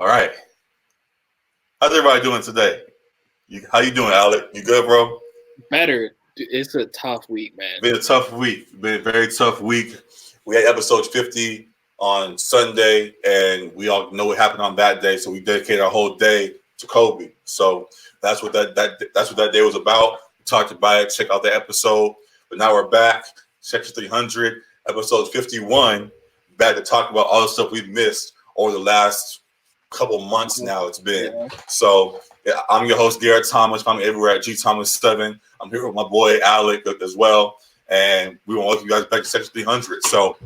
All right. How's everybody doing today? How you doing, Alec? You good, bro? Better. It's a tough week, man. Been a tough week. Been a very tough week. We had episode 50 on Sunday, and we all know what happened on that day. So we dedicated our whole day to Kobe. So that's what that day was about. We talked about it. Check out the episode. But now we're back. Section.300, episode 51. Back to talk about all the stuff we've missed over the last couple months now. It's been so. Yeah, I'm your host, Garrett Thomas. I'm everywhere at GThomas7. I'm here with my boy Alec as well, and we want to welcome you guys back to Section.300. So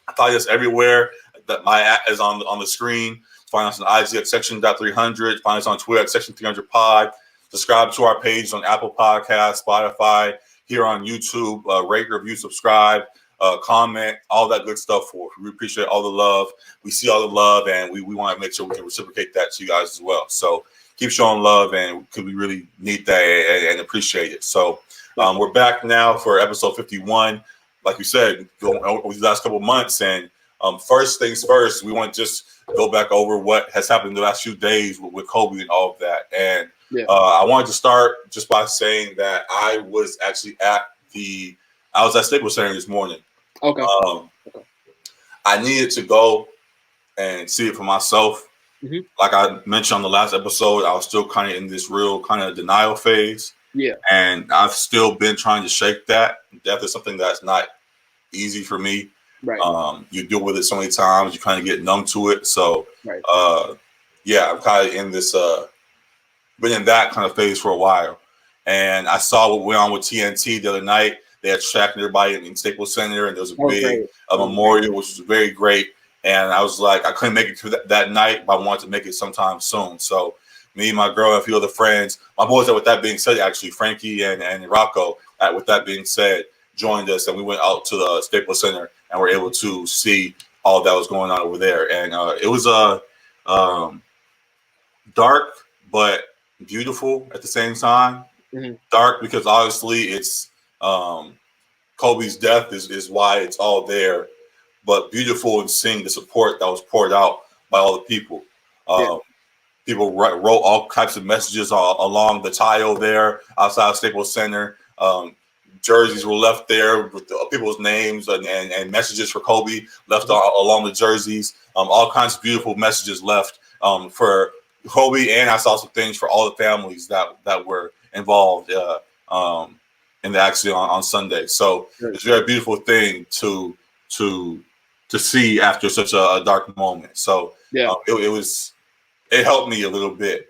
I follow us everywhere. That my app is on the screen. Find us on IG at Section.300. Find us on Twitter at Section300Pod. Subscribe to our page on Apple Podcasts, Spotify, here on YouTube. Rate, review, subscribe, comment, all that good stuff for us. We appreciate all the love. We see all the love, and we want to make sure we can reciprocate that to you guys as well. So keep showing love, and we really need that and appreciate it. So we're back now for episode 51. Like you said, going over these last couple of months. And first things first, we want to just go back over what has happened in the last few days with Kobe and all of that. And I wanted to start just by saying that I was actually at Staples Center this morning. Okay. I needed to go and see it for myself. Mm-hmm. Like I mentioned on the last episode, I was still kind of in this real kind of denial phase. Yeah. And I've still been trying to shake that. Death is something that's not easy for me. Right. You deal with it so many times, you kind of get numb to it. So, right. I'm kind of in this, been in that kind of phase for a while. And I saw what went on with TNT the other night. They had tracking everybody in Staples Center, and there was a big memorial, which was very great. And I was like, I couldn't make it to that night, but I wanted to make it sometime soon. So me, my girl, and a few other friends, my boys, with that being said, actually, Frankie and Rocco, with that being said, joined us, and we went out to the Staples Center and were able to see all that was going on over there. And it was dark, but beautiful at the same time. Mm-hmm. Dark because obviously it's Kobe's death is why it's all there. But beautiful in seeing the support that was poured out by all the people. People wrote all types of messages along the tile there outside of Staples Center. Jerseys were left there with people's names and messages for Kobe left along the jerseys. All kinds of beautiful messages left for Kobe, and I saw some things for all the families that were involved in the accident on Sunday. So it's a very beautiful thing to see after such a dark moment. So it helped me a little bit.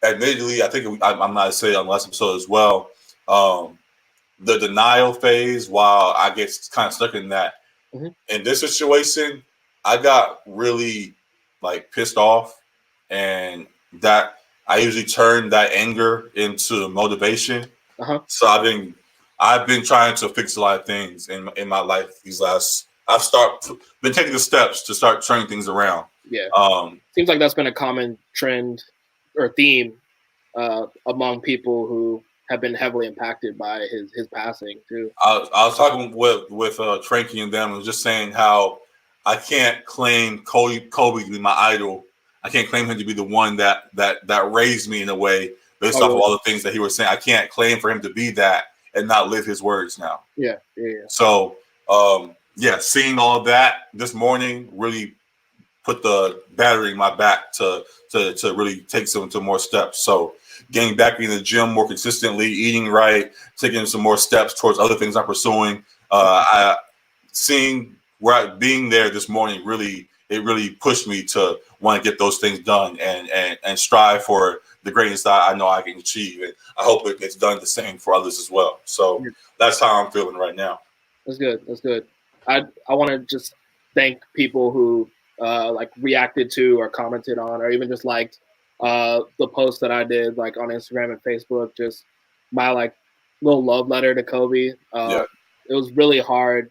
Admittedly, I think I'm not saying on the last episode as well. The denial phase, while I get kind of stuck in that, in this situation, I got really pissed off, and that I usually turn that anger into motivation. So I've been trying to fix a lot of things in my life these last. Been taking the steps to start turning things around. Yeah. Seems like that's been a common trend or theme among people who have been heavily impacted by his passing too. I was talking with Frankie and them, and was just saying how I can't claim Kobe to be my idol. I can't claim him to be the one that raised me in a way based off of all the things that he was saying. I can't claim for him to be that and not live his words now. Yeah. So seeing all of that this morning really put the battery in my back to really take some more steps. So getting back in the gym more consistently, eating right, taking some more steps towards other things I'm pursuing. Being there this morning really pushed me to want to get those things done and strive for the greatness that I know I can achieve. And I hope it gets done the same for others as well. So that's how I'm feeling right now. That's good. I want to just thank people who reacted to or commented on or even just liked the post that I did on Instagram and Facebook, just my little love letter to Kobe. It was really hard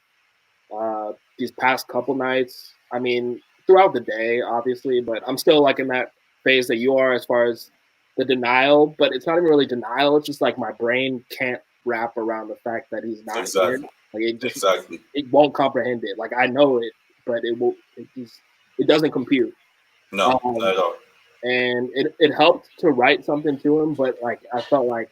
these past couple nights. I mean, throughout the day, obviously, but I'm still in that phase that you are as far as the denial, but it's not even really denial. It's just my brain can't wrap around the fact that he's not here. It won't comprehend it. I know it, but it won't. It doesn't compute. No, not Um, at all. and it helped to write something to him, but like I felt like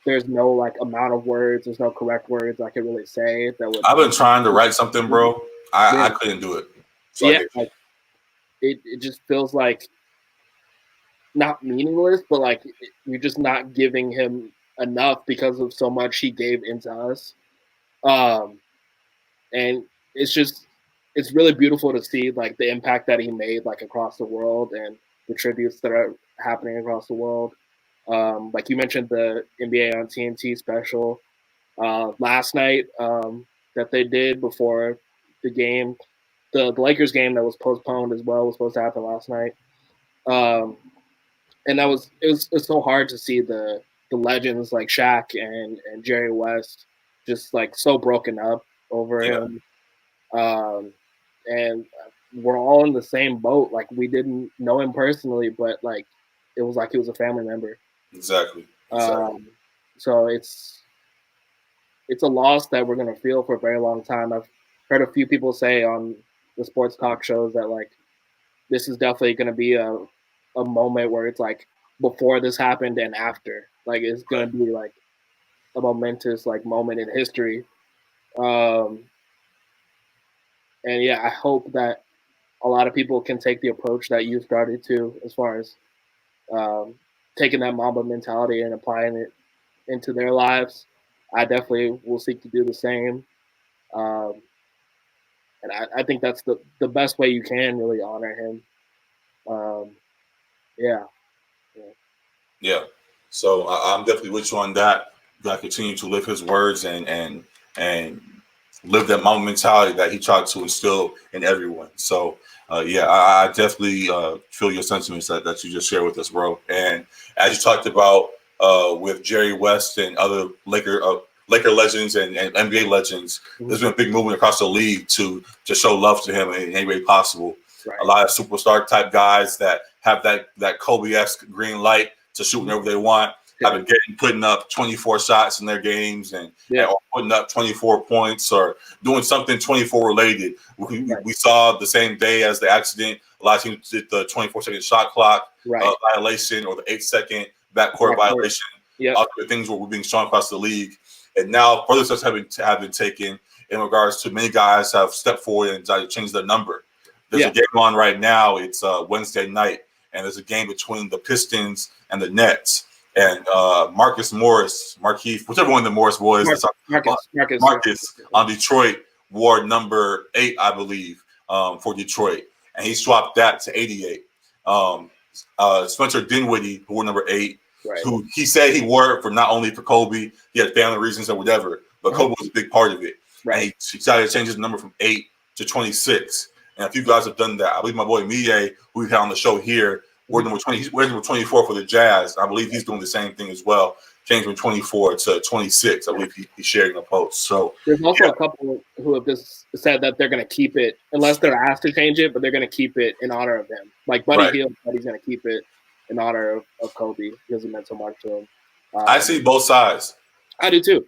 there's no like amount of words, there's no correct words I could really say that would. I've been trying to write something, bro. I Yeah, couldn't do it. So I yeah, get like it just feels like not meaningless, but like you're just not giving him enough because of so much he gave into us. Um, and it's just it's really beautiful to see like the impact that he made like across the world and the tributes that are happening across the world. Like you mentioned the NBA on TNT special last night that they did before the game. The Lakers game that was postponed as well was supposed to happen last night. Um, and it was so hard to see the legends like Shaq and Jerry West just like so broken up over yeah, him. And we're all in the same boat. Like we didn't know him personally, but it was like he was a family member. exactly. Um, so it's a loss that we're gonna feel for a very long time. I've heard a few people say on the sports talk shows that like this is definitely gonna be a moment where it's like before this happened and after. Like it's gonna be like a momentous like moment in history. Um, and yeah, I hope that a lot of people can take the approach that you started to, as far as um, taking that Mamba mentality and applying it into their lives. I definitely will seek to do the same. Um, and I think that's the best way you can really honor him. Um, yeah. Yeah. So I'm definitely with you on that. You gotta continue to live his words and live that Mamba mentality that he tried to instill in everyone. So yeah, I definitely feel your sentiments that you just shared with us, bro. And as you talked about with Jerry West and other Laker legends and NBA legends, there's been a big movement across the league to show love to him in any way possible. Right. A lot of superstar type guys that have that Kobe-esque green light to shoot whenever they want. Yeah. Have been putting up 24 shots in their games and or putting up 24 points or doing something 24 related. We saw the same day as the accident, a lot of teams did the 24-second shot clock violation or the 8-second backcourt violation. Yeah, other things were being shown across the league. And now further steps have been taken in regards to many guys have stepped forward and decided to change their number. There's a game on right now. It's Wednesday night, and there's a game between the Pistons and the Nets. And Marcus Morris, Markeith, whichever one of the Morris boys, Marcus on Detroit wore number 8, I believe, for Detroit, and he swapped that to 88. Spencer Dinwiddie, who wore number 8, who he said he wore it for not only for Kobe, he had family reasons or whatever, but Kobe was a big part of it. And he decided to change his number from 8 to 26. And a few guys have done that. I believe my boy Mie, who we've had on the show here, we're number 20. He's wearing number 24 for the Jazz. I believe he's doing the same thing as well. Changed from 24 to 26. I believe he's sharing a post. So there's also a couple who have just said that they're going to keep it unless they're asked to change it, but they're going to keep it in honor of him. Like Buddy Hield said he's going to keep it in honor of Kobe because it meant so much to him. I see both sides. I do too.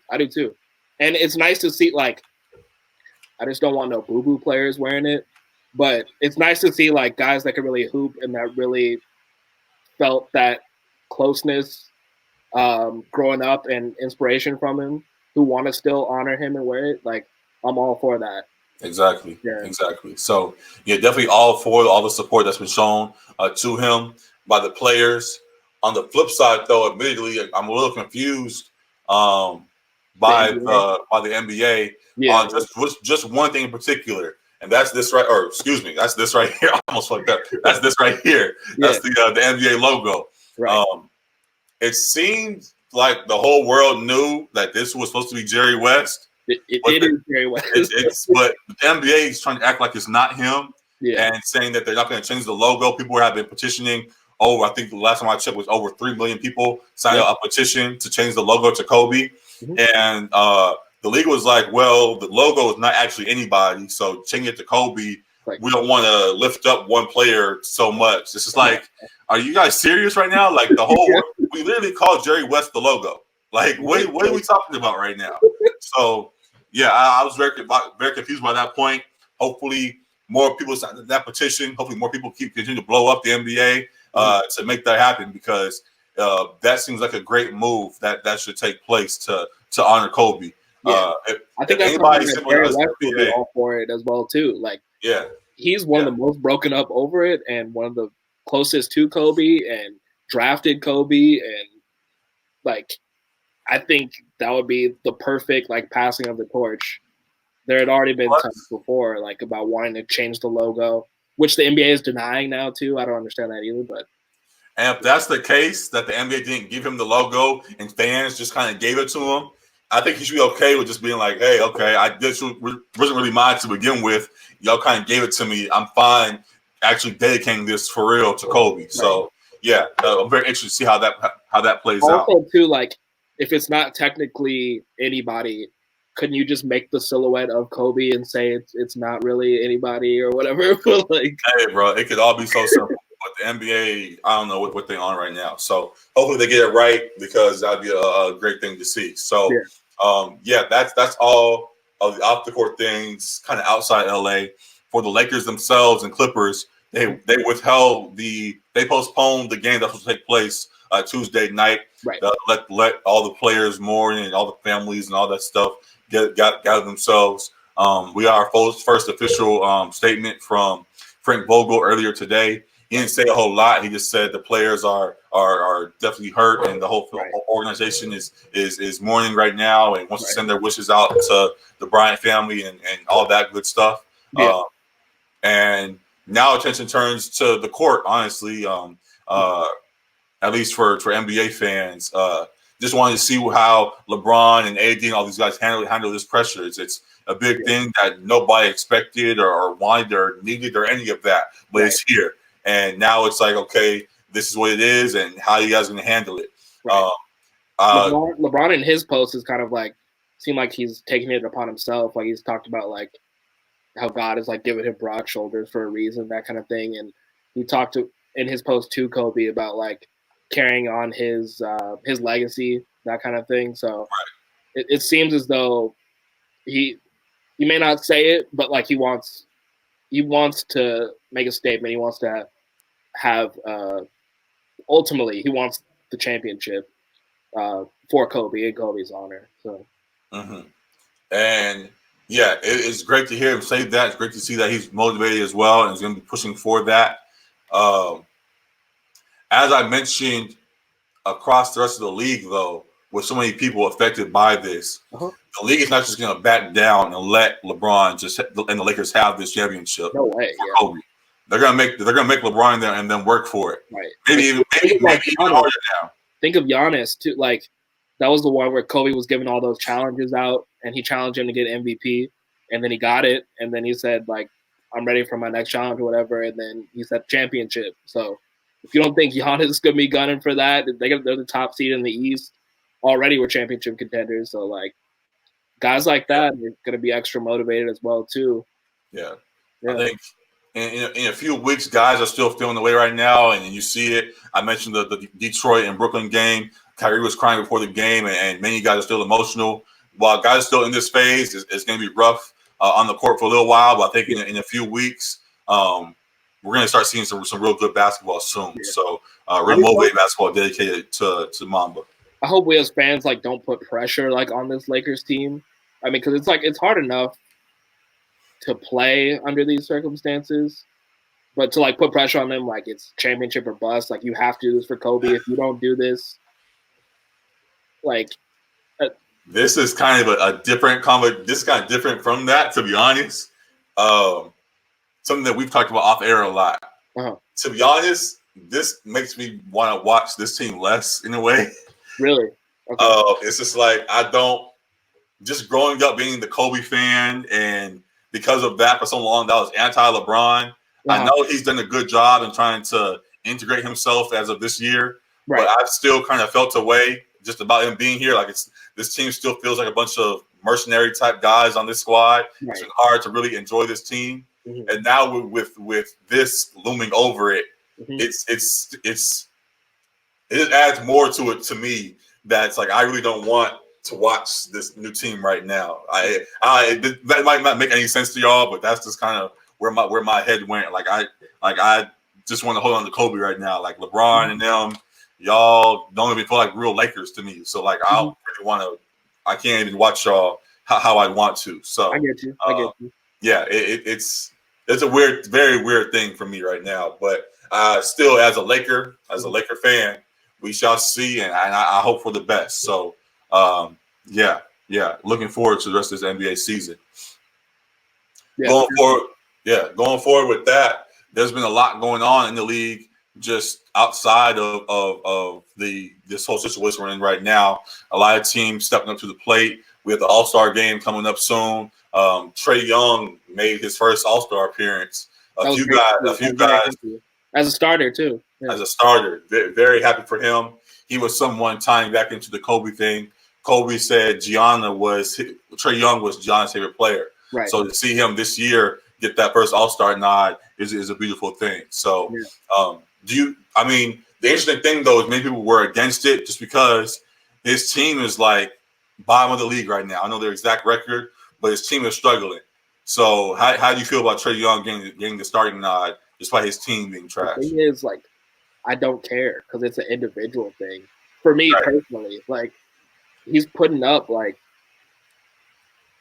And it's nice to see, like, I just don't want no boo-boo players wearing it. But it's nice to see like guys that can really hoop and that really felt that closeness growing up and inspiration from him, who want to still honor him and wear it. Like I'm all for that. Exactly. So yeah, definitely all for all the support that's been shown to him by the players. On the flip side, though, admittedly, I'm a little confused by the NBA on just one thing in particular. And that's this right, or excuse me, that's this right here. I almost fucked up. That's this right here. That's the NBA logo. Right. It seemed like the whole world knew that this was supposed to be Jerry West. It is Jerry West. But the NBA is trying to act like it's not him and saying that they're not going to change the logo. People have been petitioning. I think the last time I checked was over 3 million people signed a petition to change the logo to Kobe. And the league was like, well, the logo is not actually anybody, so change it to Kobe. We don't want to lift up one player so much. This is like, are you guys serious right now? Like the whole, we literally called Jerry West the logo. Like, what are we talking about right now? So, yeah, I was very confused by that point. Hopefully, more people sign that petition. Hopefully, more people continue to blow up the NBA to make that happen, because that seems like a great move that should take place to honor Kobe. Yeah. I think that's anybody something that simply Barry does West will be NBA. all for it as well too. Like, Yeah, he's one of the most broken up over it, and one of the closest to Kobe, and drafted Kobe, and like, I think that would be the perfect like passing of the torch. There had already been talks before, like, about wanting to change the logo, which the NBA is denying now too. I don't understand that either, but. And if that's the case, that the NBA didn't give him the logo and fans just kind of gave it to him, I think he should be okay with just being like, hey, okay, this wasn't really mine to begin with. Y'all kind of gave it to me. I'm fine actually dedicating this for real to Kobe. Right. So, yeah, I'm very interested to see how that plays out. Also, too, like, if it's not technically anybody, couldn't you just make the silhouette of Kobe and say it's not really anybody or whatever? Like, hey, bro, it could all be so simple. But the NBA, I don't know what they're on right now. So hopefully they get it right, because that'd be a great thing to see. So, that's all of the off the court things, kind of outside LA. For the Lakers themselves and Clippers, they postponed the game that was to take place Tuesday night. Right. Let all the players mourn and all the families and all that stuff gather themselves. We got our first official statement from Frank Vogel earlier today. He didn't say a whole lot. He just said the players are definitely hurt, and the whole organization is mourning right now and wants to send their wishes out to the Bryant family and all that good stuff. Yeah. And now attention turns to the court, honestly, at least for NBA fans. Just wanted to see how LeBron and AD and all these guys handle this pressure. It's a big thing that nobody expected or wanted or needed or any of that, but it's here. And now it's like, okay, this is what it is, and how you guys going to handle it. Right. LeBron in his post is kind of like, seemed like he's taking it upon himself. Like, he's talked about like how God is like giving him broad shoulders for a reason, that kind of thing. And he talked in his post to Kobe about like carrying on his legacy, that kind of thing. So it seems as though he may not say it, but like he wants to make a statement. He wants to have ultimately he wants the championship for Kobe in Kobe's honor. So, and it's great to hear him say that. It's great to see that he's motivated as well and is going to be pushing for that. As I mentioned, across the rest of the league, though, with so many people affected by this, the league is not just going to back down and let LeBron and the Lakers have this championship. No way, for Kobe. They're gonna make LeBron there and then work for it. Right. Maybe even harder now. Think of Giannis too. Like, that was the one where Kobe was giving all those challenges out, and he challenged him to get MVP, and then he got it, and then he said like, "I'm ready for my next challenge" or whatever, and then he said championship. So if you don't think Giannis is gonna be gunning for that, they're the top seed in the East already. We're championship contenders, so like guys like that are gonna be extra motivated as well too. Yeah. I think. In a few weeks, guys are still feeling the way right now, and you see it. I mentioned the Detroit and Brooklyn game. Kyrie was crying before the game, and many guys are still emotional. While guys are still in this phase, it's going to be rough on the court for a little while, but I think in a few weeks, we're going to start seeing some real good basketball soon. Yeah. So real motivated basketball dedicated to Mamba. I hope we as fans like don't put pressure like on this Lakers team. I mean, because it's hard enough to play under these circumstances, but to like put pressure on them, like it's championship or bust. Like, you have to do this for Kobe. If you don't do this, like this is kind of a different comment. This is kind of different from that, to be honest. Something that we've talked about off air a lot. To be honest, this makes me want to watch this team less in a way. Really? Okay. It's just like just growing up being the Kobe fan, and because of that for so long, that was anti-LeBron. I know he's done a good job in trying to integrate himself as of this year, but I've still kind of felt a way just about him being here. Like, this team still feels like a bunch of mercenary type guys on this squad. It's been hard to really enjoy this team, and now with this looming over it, it adds more to it to me. That's like, I really don't want to watch this new team right now. That might not make any sense to y'all, but that's just kind of where my head went. Like I just want to hold on to Kobe right now. Like LeBron and them, y'all don't even feel like real Lakers to me. So like I don't really want to. I can't even watch y'all how I want to. So I get you. I get you. Yeah, it's a weird, very weird thing for me right now. But still, as a Laker fan, we shall see, and I hope for the best. So yeah, looking forward to the rest of this NBA season. Yeah, going forward with that, there's been a lot going on in the league just outside of this whole situation we're in right now. A lot of teams stepping up to the plate. We have the All-Star game coming up soon. Trae Young made his first All-Star appearance. A few guys as a starter too. Yeah. As a starter, very, very happy for him. He was someone tying back into the Kobe thing. Kobe said Trae Young was Gianna's favorite player. Right. So to see him this year get that first All-Star nod is a beautiful thing. So, the interesting thing though is many people were against it just because his team is like bottom of the league right now. I know their exact record, but his team is struggling. So how do you feel about Trae Young getting the starting nod despite his team being trash? The thing is, like, I don't care because it's an individual thing. For me personally, like, he's putting up like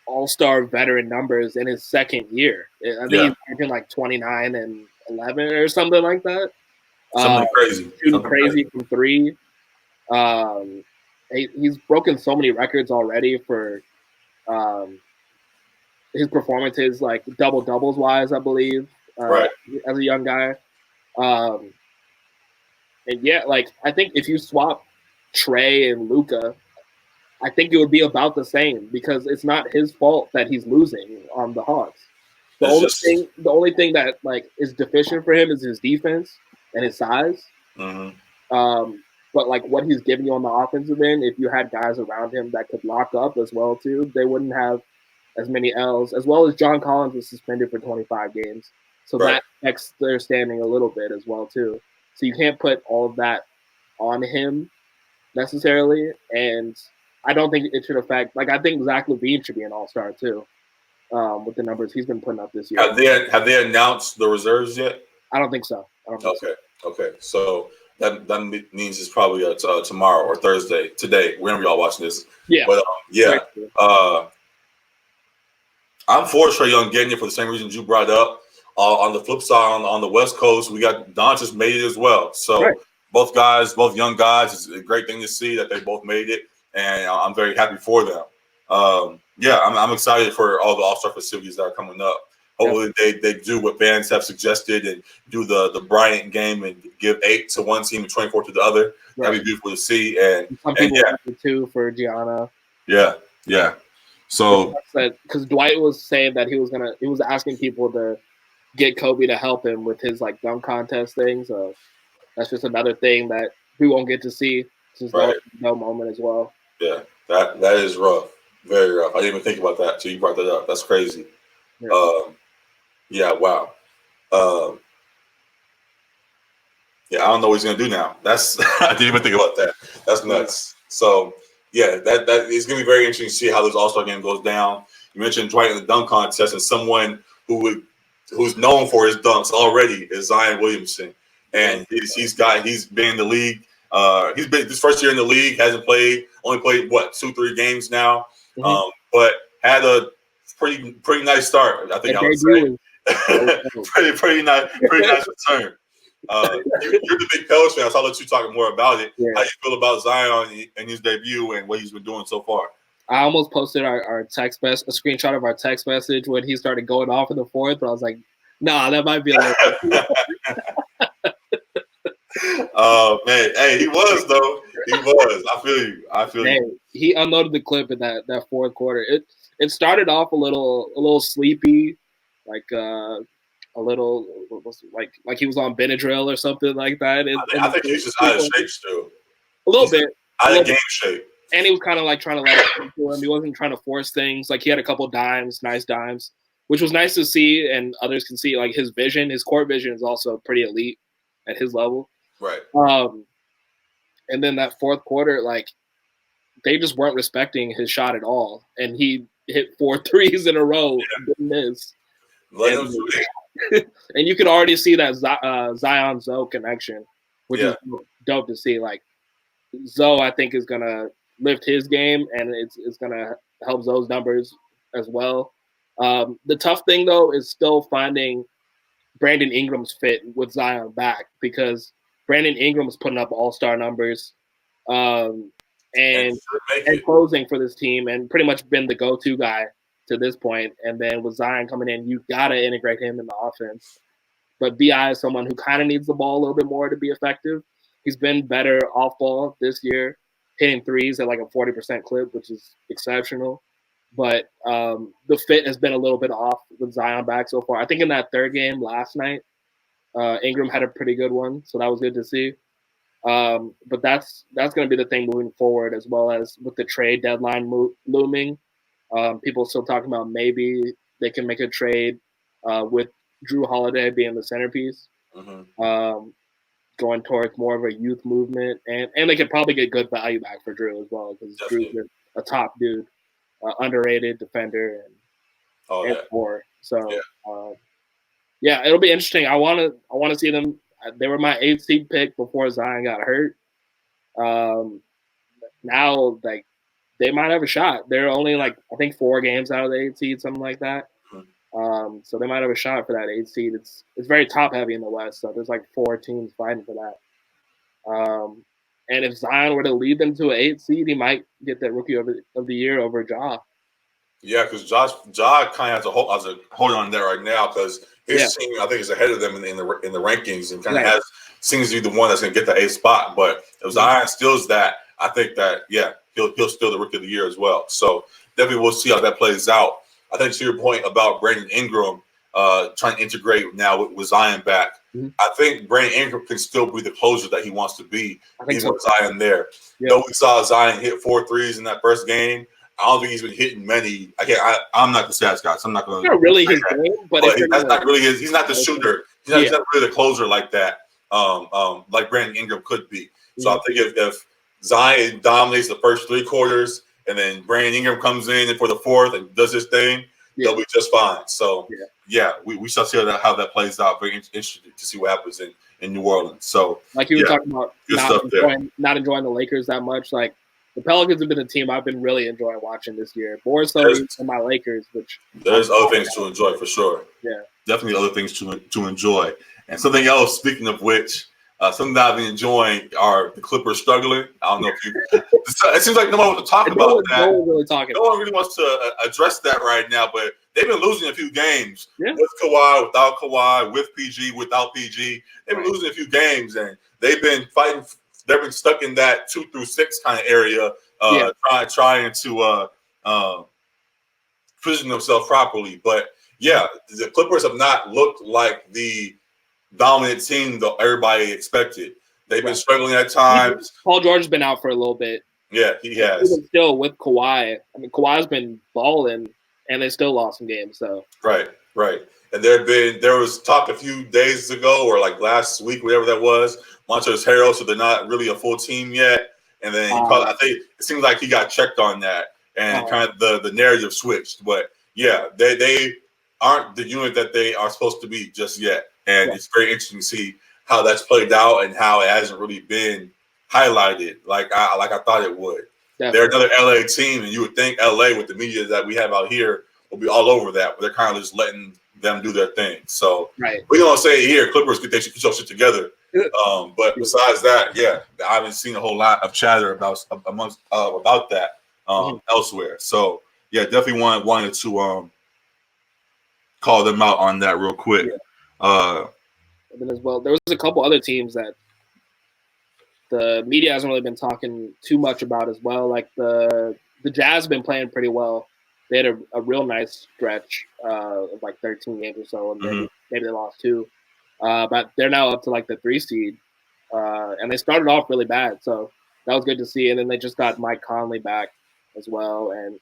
all-star veteran numbers in his second year. I think he's averaging like 29 and 11 or something like that. Something crazy. Shooting crazy from three. He's broken so many records already for his performances, like double-doubles wise, I believe, as a young guy. And yeah, like, I think if you swap Trae and Luka, I think it would be about the same because it's not his fault that he's losing on the Hawks. The only thing that like is deficient for him is his defense and his size. But like what he's giving you on the offensive end, if you had guys around him that could lock up as well too, they wouldn't have as many L's. As well as John Collins was suspended for 25 games, so that affects their standing a little bit as well too. So you can't put all of that on him necessarily, and I don't think it should affect. Like I think Zach LaVine should be an All-Star too, with the numbers he's been putting up this year. Have they announced the reserves yet? I don't think so. Okay. So that means it's probably tomorrow or Thursday. Today, whenever y'all watching this. Yeah. But I'm for Trae Young getting it for the same reason you brought up. On the flip side, on the West Coast, we got Doncic made it as well. So both young guys, it's a great thing to see that they both made it, and I'm very happy for them. I'm excited for all the All-Star facilities that are coming up. Hopefully they do what fans have suggested and do the Bryant game and give 8 to one team and 24 to the other. That'd be beautiful to see. And some people too for Gianna. Yeah. So because Dwight was saying that he was asking people to get Kobe to help him with his like dunk contest thing. So that's just another thing that we won't get to see. It's just no moment as well. Yeah, that is rough. Very rough. I didn't even think about that until you brought that up. That's crazy. Wow. I don't know what he's gonna do now. I didn't even think about that. That's nuts. So that is gonna be very interesting to see how this All-Star game goes down. You mentioned Dwight in the dunk contest, and someone who's known for his dunks already is Zion Williamson, and he's been in the league. He's been this first year in the league, only played 2-3 games now, but had a pretty nice start. I think I would say pretty nice return. You're the big Pelicans fan, so I'll let you talk more about it. How you feel about Zion and his debut and what he's been doing so far? I almost posted a screenshot of our text message when he started going off in the fourth, but I was like, nah, that might be a little Oh man, hey, he was though. He was. I feel you. He unloaded the clip in that fourth quarter. It started off a little sleepy, like a little like he was on Benadryl or something like that. I think he was just out of shape still. A little bit. Out of game shape. And he was kind of like trying to let it come to him. He wasn't trying to force things. Like he had a couple nice dimes, which was nice to see, and others can see. Like his court vision is also pretty elite at his level. Right. And then that fourth quarter, like they just weren't respecting his shot at all, and he hit 4 threes in a row and didn't miss. And you can already see that Zion Zoe connection, which Yeah. is dope to see. Like Zoe, I think is gonna lift his game, and it's gonna help Zoe's numbers as well. The tough thing though is still finding Brandon Ingram's fit with Zion back, because Brandon Ingram's putting up all-star numbers, and closing for this team, and pretty much been the go-to guy to this point. And then with Zion coming in, you gotta integrate him in the offense. But BI is someone who kind of needs the ball a little bit more to be effective. He's been better off ball this year, hitting threes at like a 40% clip, which is exceptional. But the fit has been a little bit off with Zion back so far. I think in that third game last night, Ingram had a pretty good one, so that was good to see. But that's going to be the thing moving forward, as well as with the trade deadline looming. People still talking about maybe they can make a trade with Drew Holiday being the centerpiece, going towards more of a youth movement, and they could probably get good value back for Drew as well, because Drew's a top dude, underrated defender, and scorer. So it'll be interesting. I want to see them. They were my 8th seed pick before Zion got hurt. Now, like, they might have a shot. They're only like, I think 4 games out of the 8th seed, something like that. So they might have a shot for that 8th seed. It's very top heavy in the West, so there's like 4 teams fighting for that. And if Zion were to lead them to an 8th seed, he might get that Rookie of the Year over Ja. Yeah, because Ja kind of has a hold on there right now, because his team, I think, is ahead of them in the rankings, and kind of seems to be the one that's going to get the 8th spot. But if Zion steals that, I think that he'll steal the Rookie of the Year as well. So definitely we'll see how that plays out. I think to your point about Brandon Ingram trying to integrate now with Zion back, I think Brandon Ingram can still be the closer that he wants to be, even with Zion there. Though we saw Zion hit 4 threes in that first game, I don't think he's been hitting many. I'm not the stats guy, so I'm not going to. Not really his game, but that's not really his. He's not the shooter. He's not really the closer like that. Like Brandon Ingram could be. So I think if Zion dominates the first 3 quarters, and then Brandon Ingram comes in for the 4th and does his thing, they'll be just fine. So we shall see how that plays out. Very interesting to see what happens in New Orleans. So like you were talking about, not enjoying the Lakers that much, like. The Pelicans have been a team I've been really enjoying watching this year. More so than my Lakers, which there's other things to enjoy for sure. Yeah, definitely other things to enjoy. And something else, speaking of which, something that I've been enjoying are the Clippers struggling. I don't know if you. It seems like no one wants to talk about that. No one really wants to address that right now. But they've been losing a few games with Kawhi, without Kawhi, with PG, without PG. They've been losing a few games, and they've been fighting. They've been stuck in that 2 through 6 kind of area, trying to position themselves properly. But the Clippers have not looked like the dominant team that everybody expected. They've been struggling at times. Paul George has been out for a little bit. Yeah, he has. Even still with Kawhi. I mean, Kawhi's been balling, and they still lost some games. So right. And there was talk a few days ago, or like last week, whatever that was. Montrezl Harrell, so they're not really a full team yet. And then I think it seems like he got checked on that, and kind of the narrative switched. But they aren't the unit that they are supposed to be just yet. And it's very interesting to see how that's played out and how it hasn't really been highlighted like I thought it would. Definitely. They're another LA team, and you would think LA with the media that we have out here will be all over that, but they're kind of just letting them do their thing. So we don't say it here. Clippers get their shit together. But besides that, I haven't seen a whole lot of chatter about that elsewhere. So definitely wanted to call them out on that real quick. And then as well, there was a couple other teams that the media hasn't really been talking too much about as well. Like the Jazz have been playing pretty well. They had a real nice stretch of like 13 games or so, and maybe they lost 2. But they're now up to like the 3 seed, and they started off really bad, so that was good to see. And then they just got Mike Conley back as well, and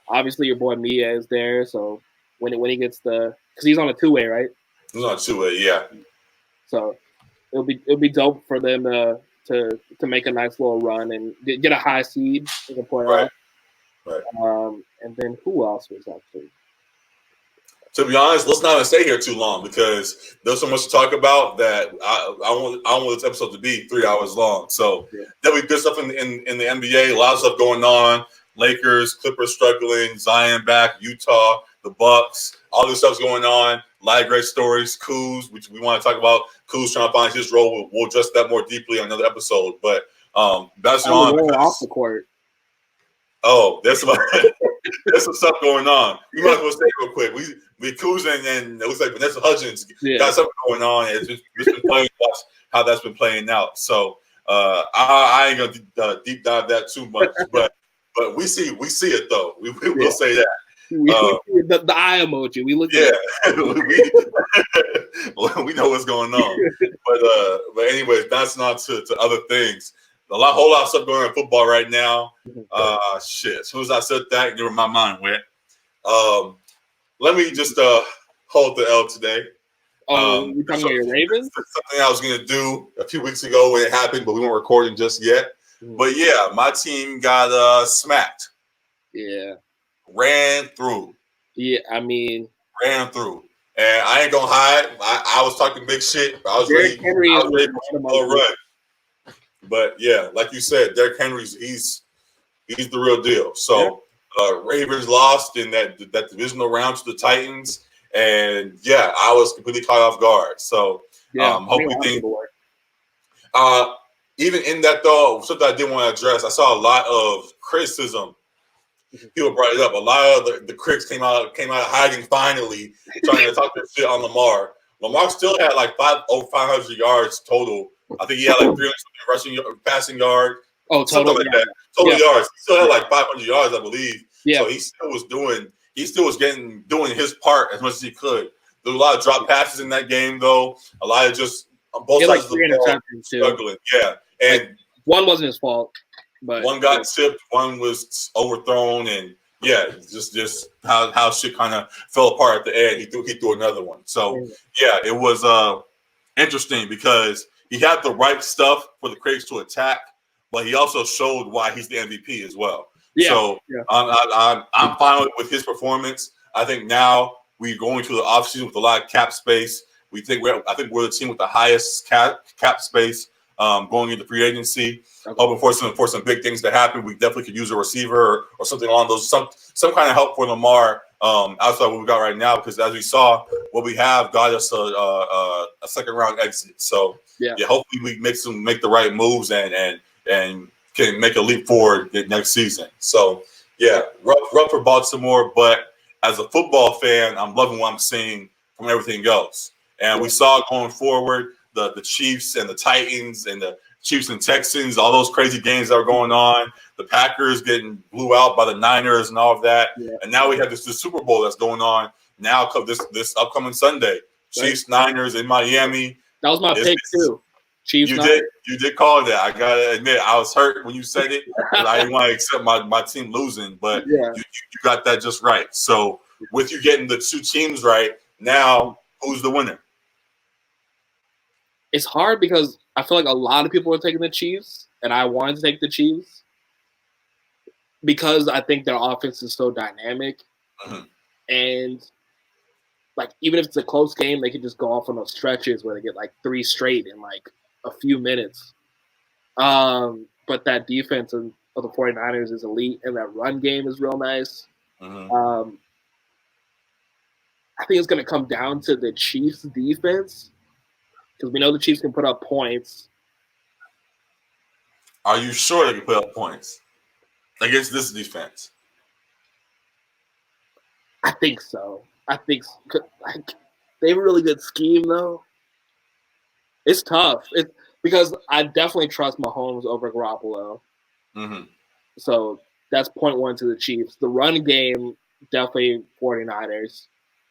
obviously your boy Mia is there. So when he gets because he's on a 2-way, right? He's on a 2-way, yeah. So it'll be dope for them to make a nice little run and get a high seed in the playoffs. Right. And then who else was actually? To be honest, let's not even stay here too long because there's so much to talk about that I want this episode to be 3 hours long. So there'll be good stuff in the NBA. A lot of stuff going on. Lakers, Clippers struggling, Zion back, Utah, the Bucks, all this stuff's going on. A lot of great stories. Kuz, which we want to talk about. Kuz trying to find his role. We'll address that more deeply on another episode. But that's on off the court. Oh, there's some stuff going on. We might as well stay real quick. We cruising, and it looks like Vanessa Hudgens got something going on. It's been playing. Watch how that's been playing out. So I ain't gonna deep dive that too much, but we see it though. We will say that. The eye emoji. We look. Yeah, we know what's going on. But anyways, bouncing on to other things. Whole lot of stuff going on in football right now. Shit. As soon as I said that, my mind went. Let me just hold the L today. You talking about your Ravens? Something I was gonna do a few weeks ago when it happened, but we weren't recording just yet. But yeah, my team got smacked. Yeah. Ran through. Yeah, I mean, ran through. And I ain't gonna hide. I was talking big shit. I was ready for a run. But yeah, like you said, Derrick Henry's he's the real deal. So Ravens lost in that divisional round to the Titans, and yeah, I was completely caught off guard. So hopefully even in that though, something I did want to address, I saw a lot of criticism. People brought it up. A lot of the critics came out of hiding finally, trying to talk this shit on Lamar. Lamar still had like over 500 yards total. I think he had like 300 rushing, passing yard. Oh, something like that. Total yards. He still had like 500 yards, I believe. Yeah. So he still was doing his part as much as he could. There was a lot of drop passes in that game, though. A lot of just on both sides of the ball struggling. Yeah, and one wasn't his fault, but one got tipped, one was overthrown, and yeah, just how shit kind of fell apart at the end. He threw another one. So yeah, it was interesting because he had the right stuff for the critics to attack, but he also showed why he's the MVP as well. Yeah. So I'm fine with his performance. I think now we're going to the offseason with a lot of cap space. I think we're the team with the highest cap space going into free agency. Okay. Hoping for some big things to happen. We definitely could use a receiver or something along those some kind of help for Lamar outside what we got right now, because as we saw, what we have got us a second round exit. So hopefully we make the right moves and can make a leap forward next season. So yeah, rough for Baltimore, but as a football fan, I'm loving what I'm seeing from everything else. And we saw going forward the Chiefs and the Titans and the Chiefs and Texans, all those crazy games that were going on, the Packers getting blew out by the Niners and all of that. Yeah. And now we have this Super Bowl that's going on now this upcoming Sunday. Chiefs, Niners in Miami. That was my pick too. Chiefs, you did call that. I gotta admit, I was hurt when you said it because I didn't want to accept my team losing, but you got that just right. So with you getting the two teams right, now who's the winner? It's hard because I feel like a lot of people are taking the Chiefs, and I wanted to take the Chiefs because I think their offense is so dynamic. Mm-hmm. And like even if it's a close game, they can just go off on those stretches where they get like 3 straight in like a few minutes. But that defense of the 49ers is elite, and that run game is real nice. Mm-hmm. I think it's going to come down to the Chiefs' defense because we know the Chiefs can put up points. Are you sure they can put up points against this defense? I think so. Like they have a really good scheme though. It's tough. Because I definitely trust Mahomes over Garoppolo. Mm-hmm. So that's point one to the Chiefs. The run game, definitely 49ers.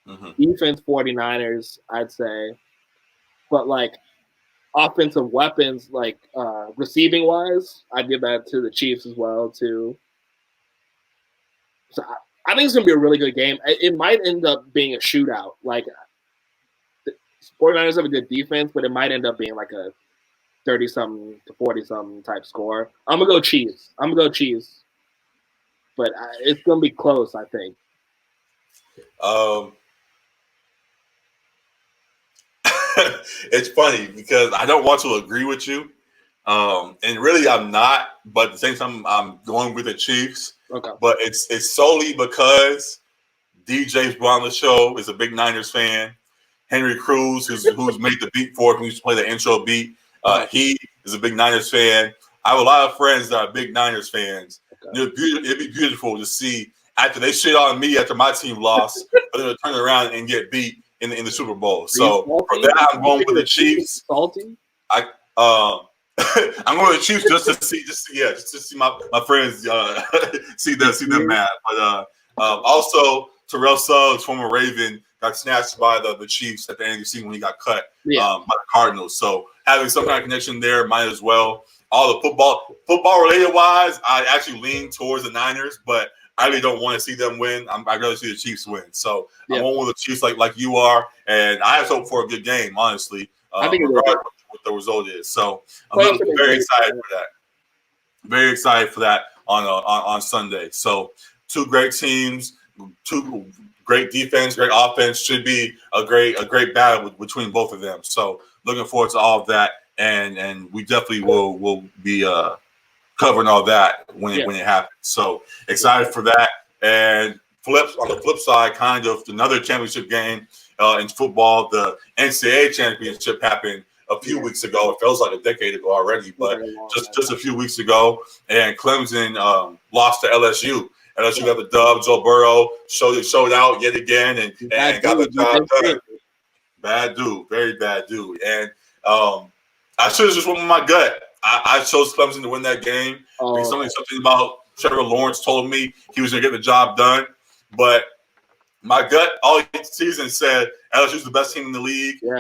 Mm-hmm. Defense, 49ers, I'd say. But like offensive weapons, like receiving wise, I'd give that to the Chiefs as well too. So I think it's gonna be a really good game. It might end up being a shootout. Like the 49ers have a good defense, but it might end up being like a 30-something to 40-something type score. I'm gonna go Chiefs. But it's gonna be close, I think. it's funny because I don't want to agree with you. And really I'm not, but at the same time I'm going with the Chiefs. Okay. But it's solely because DJ's been on the show, is a big Niners fan. Henry Cruz, who's made the beat for it, who used to play the intro beat. He is a big Niners fan. I have a lot of friends that are big Niners fans. Okay. It'd be beautiful to see after they shit on me after my team lost, for them to turn around and get beat in the Super Bowl. So for that, I'm going with the Chiefs. Salty? I'm going with the Chiefs just to see my friends see them mad. But also Terrell Suggs, former Raven, got snatched by the Chiefs at the end of the season when he got cut by the Cardinals. So having some kind of connection there might as well. All the football related wise, I actually lean towards the Niners, but I really don't want to see them win. I'd rather see the Chiefs win. So I'm going with the Chiefs like you are, and I have hope for a good game, honestly. I think regardless of what the result is. So I'm very excited for that. Very excited for that on Sunday. So two great teams, two great defense, great offense. Should be a great battle between both of them. So looking forward to all of that, and we definitely will be covering all that when it happens. So excited for that. And on the flip side, kind of another championship game in football. The NCAA championship happened a few weeks ago. It feels like a decade ago already, but just a few weeks ago. And Clemson lost to LSU. LSU got the dub. Joe Burrow showed out yet again and got the job done. Bad dude, very bad dude. And I should have just went with my gut. I chose Clemson to win that game. Something about Trevor Lawrence told me he was going to get the job done. But my gut all season said LSU's the best team in the league. Yeah,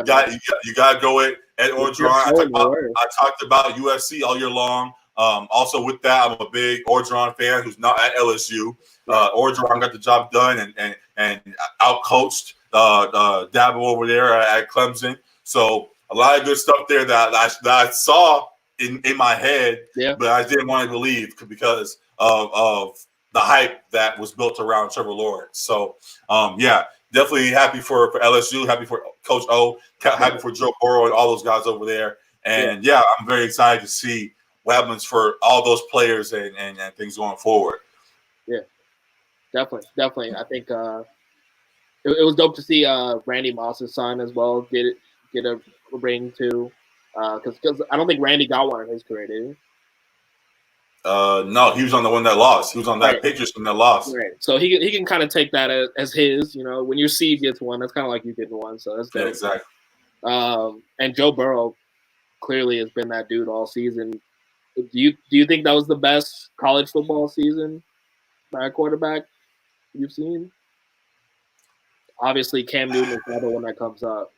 you got to go with Ed Orgeron. I talked about USC all year long. Also with that, I'm a big Orgeron fan who's not at LSU. Orgeron got the job done and outcoached Dabo over there at Clemson. So a lot of good stuff there that I saw in my head, but I didn't want to believe because of the hype that was built around Trevor Lawrence. So, definitely happy for LSU, happy for Coach O, happy for Joe Burrow and all those guys over there. And, I'm very excited to see what happens for all those players and things going forward. Yeah, definitely. I think it was dope to see Randy Moss's son as well get a ring too. Because I don't think Randy got one in his career, did he? No, he was on the one that lost. He was on that Patriots from that lost. Right. So he can kind of take that as his. You know, when your seed gets one, that's kind of like you getting one. So that's dope. Yeah, exactly. And Joe Burrow clearly has been that dude all season. Do you think that was the best college football season by a quarterback you've seen? Obviously, Cam Newton is the other one that comes up.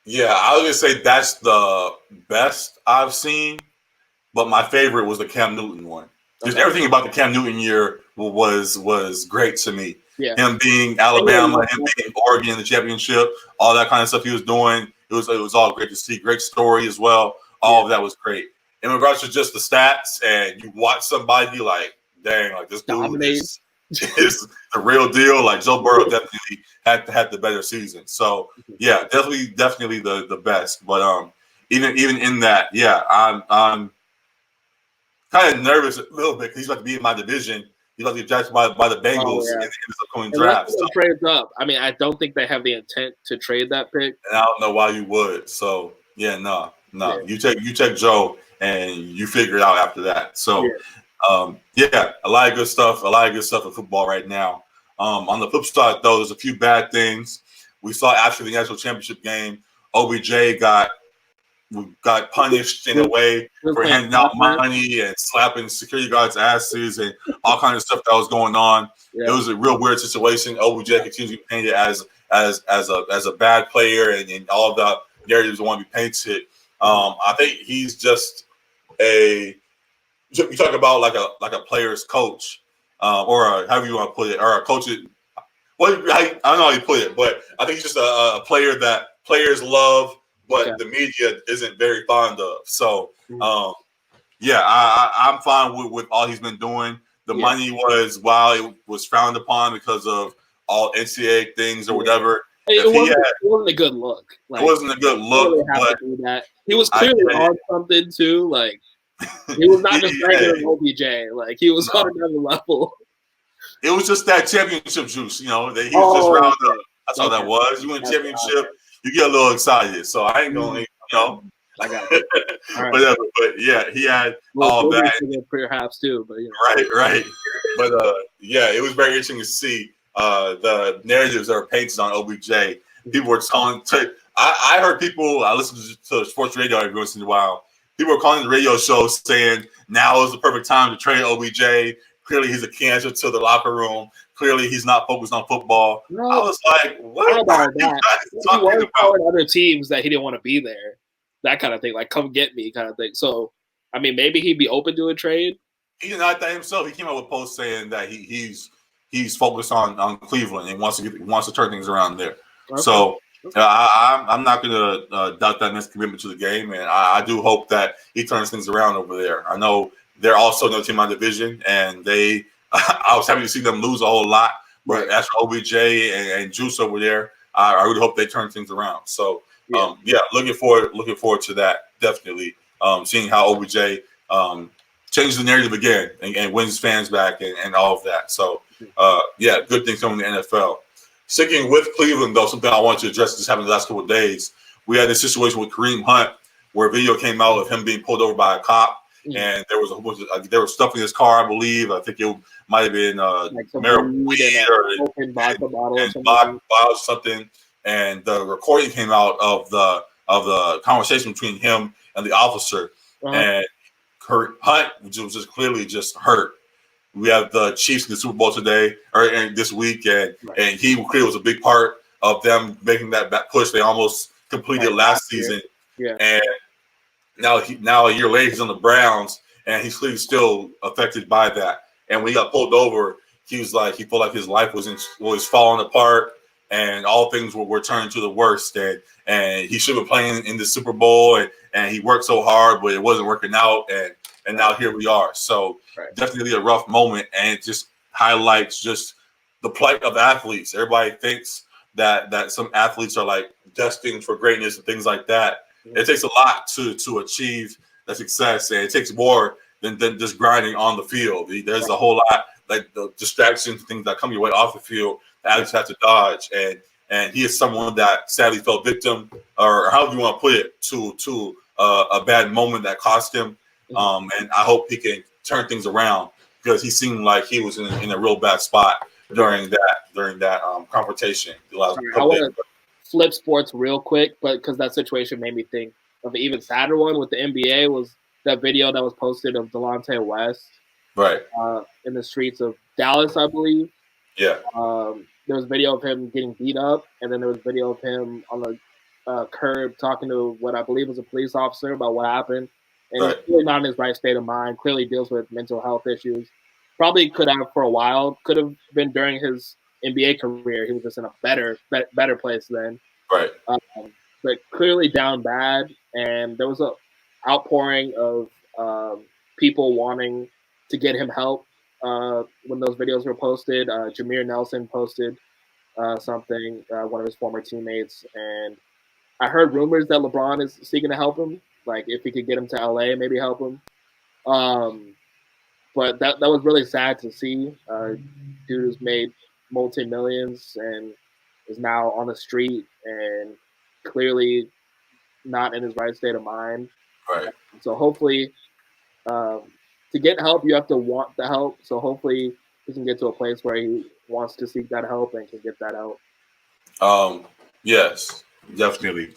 Yeah, I was gonna say that's the best I've seen, but my favorite was the Cam Newton one. Just everything about the Cam Newton year was great to me. Yeah. Him being Alabama, him being Oregon in the championship, all that kind of stuff he was doing. It was all great to see. Great story as well. All of that was great. In regards to just the stats, and you watch somebody like, dang, like this dude is the real deal. Like Joe Burrow definitely had the better season. So yeah, definitely the best. But even in that, I'm kind of nervous a little bit because he's about to be in my division. He's about to get drafted by the Bengals in this upcoming draft. So trades up. I mean, I don't think they have the intent to trade that pick. And I don't know why you would. So no. Yeah. You check Joe and you figure it out after that. So a lot of good stuff. A lot of good stuff in football right now. On the flip side, though, there's a few bad things. We saw after the national championship game, OBJ got punished in a way for handing out money and slapping security guards' asses and all kinds of stuff that was going on. Yeah. It was a real weird situation. OBJ continues to be painted as a bad player and all the narratives want to be painted. I think he's just you talk about like a player's coach, or however you want to put it, or a coach. Well, I don't know how you put it, but I think he's just a player that players love, but the media isn't very fond of. So, I'm fine with all he's been doing. The money was, while it was frowned upon because of all NCAA things or whatever, It wasn't a good look. Like, it wasn't a good look, really but do that. He was clearly on something too. Like, he was not just regular OBJ. Like, he was on another level. It was just that championship juice, you know, that he was just round up. That's all that was. You win a championship, you get a little excited. So I ain't going to, you know. I got it. Right. But yeah, he had all that. Perhaps too, but you know. Right. But yeah, it was very interesting to see the narratives that were painted on OBJ. People were calling. I heard people. I listen to sports radio every once in a while. People were calling the radio show saying now is the perfect time to trade OBJ. Clearly, he's a cancer to the locker room. Clearly, he's not focused on football. No, I was like, what about that? He was telling other teams that he didn't want to be there. That kind of thing, like come get me kind of thing. So, I mean, maybe he'd be open to a trade. He denied that himself. He came out with posts saying that he's focused on Cleveland and wants to turn things around there. Okay. So I'm not going to doubt that man's commitment to the game, and I do hope that he turns things around over there. I know they're also another team on division, and I was happy to see them lose a whole lot. But as for OBJ and Juice over there, I really hope they turn things around. So looking forward to that definitely. Seeing how OBJ changes the narrative again and wins fans back and all of that. So good things coming in the NFL. Sticking with Cleveland though, something I want to address just happened the last couple of days. We had this situation with Kareem Hunt where a video came out of him being pulled over by a cop. And there was a whole bunch of there was stuff in his car, I believe. I think it might have been marijuana or something. And the recording came out of the conversation between him and the officer. And Hunt was just clearly just hurt. We have the Chiefs in the Super Bowl today or this week, and he clearly was a big part of them making that push. They almost completed last season. And now a year later, he's on the Browns, and he's clearly still affected by that. And when he got pulled over, he was like, he felt like his life was falling apart, and all things were turning to the worst. And he should have been playing in the Super Bowl, and he worked so hard, but it wasn't working out. And now here we are. So definitely a rough moment, and it just highlights just the plight of athletes. Everybody thinks that some athletes are like destined for greatness and things like that. It takes a lot to achieve that success, and it takes more than just grinding on the field. There's a whole lot, like the distractions, things that come your way off the field that athletes have to dodge. And he is someone that sadly fell victim, or however you want to put it, to a bad moment that cost him. And I hope he can turn things around, because he seemed like he was in a real bad spot during that confrontation. I want to flip sports real quick, but because that situation made me think of an even sadder one with the NBA was that video that was posted of Delonte West, in the streets of Dallas, I believe. Yeah. There was video of him getting beat up, and then there was video of him on the curb talking to what I believe was a police officer about what happened. And he's clearly not in his right state of mind. Clearly deals with mental health issues. Probably could have for a while. Could have been during his NBA career. He was just in a better place then. Right. But clearly down bad. And there was a outpouring of people wanting to get him help when those videos were posted. Jameer Nelson posted something, one of his former teammates. And I heard rumors that LeBron is seeking to help him. Like, if he could get him to LA, maybe help him. But that was really sad to see. Dude who's made multi-millions and is now on the street and clearly not in his right state of mind. Right. So hopefully, to get help, you have to want the help. So hopefully he can get to a place where he wants to seek that help and can get that help. Yes, definitely.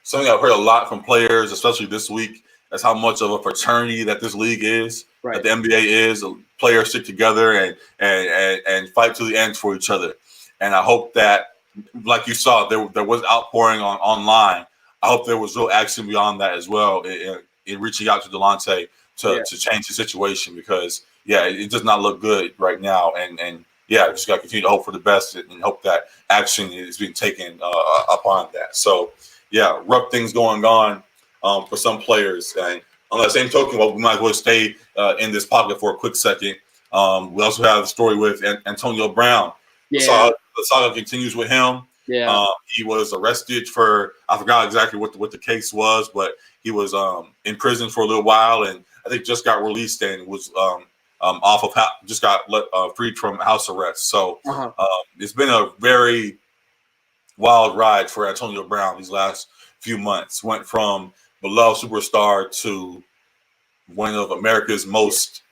Something I've heard a lot from players, especially this week, is how much of a fraternity that this league is, that the NBA is. Players stick together and fight to the end for each other. And I hope that, like you saw, there was outpouring online. I hope there was real action beyond that as well in reaching out to Delonte to change the situation, because, it does not look good right now. And just got to continue to hope for the best and hope that action is being taken upon that. So, rough things going on for some players. And on that same token, we might as well stay in this pocket for a quick second. We also have a story with Antonio Brown. The saga continues with him. Yeah. He was arrested for, I forgot exactly what the case was, but he was in prison for a little while, and I think just got released and was off of just got freed from house arrest. So it's been a very wild ride for Antonio Brown these last few months. Went from beloved superstar to one of America's most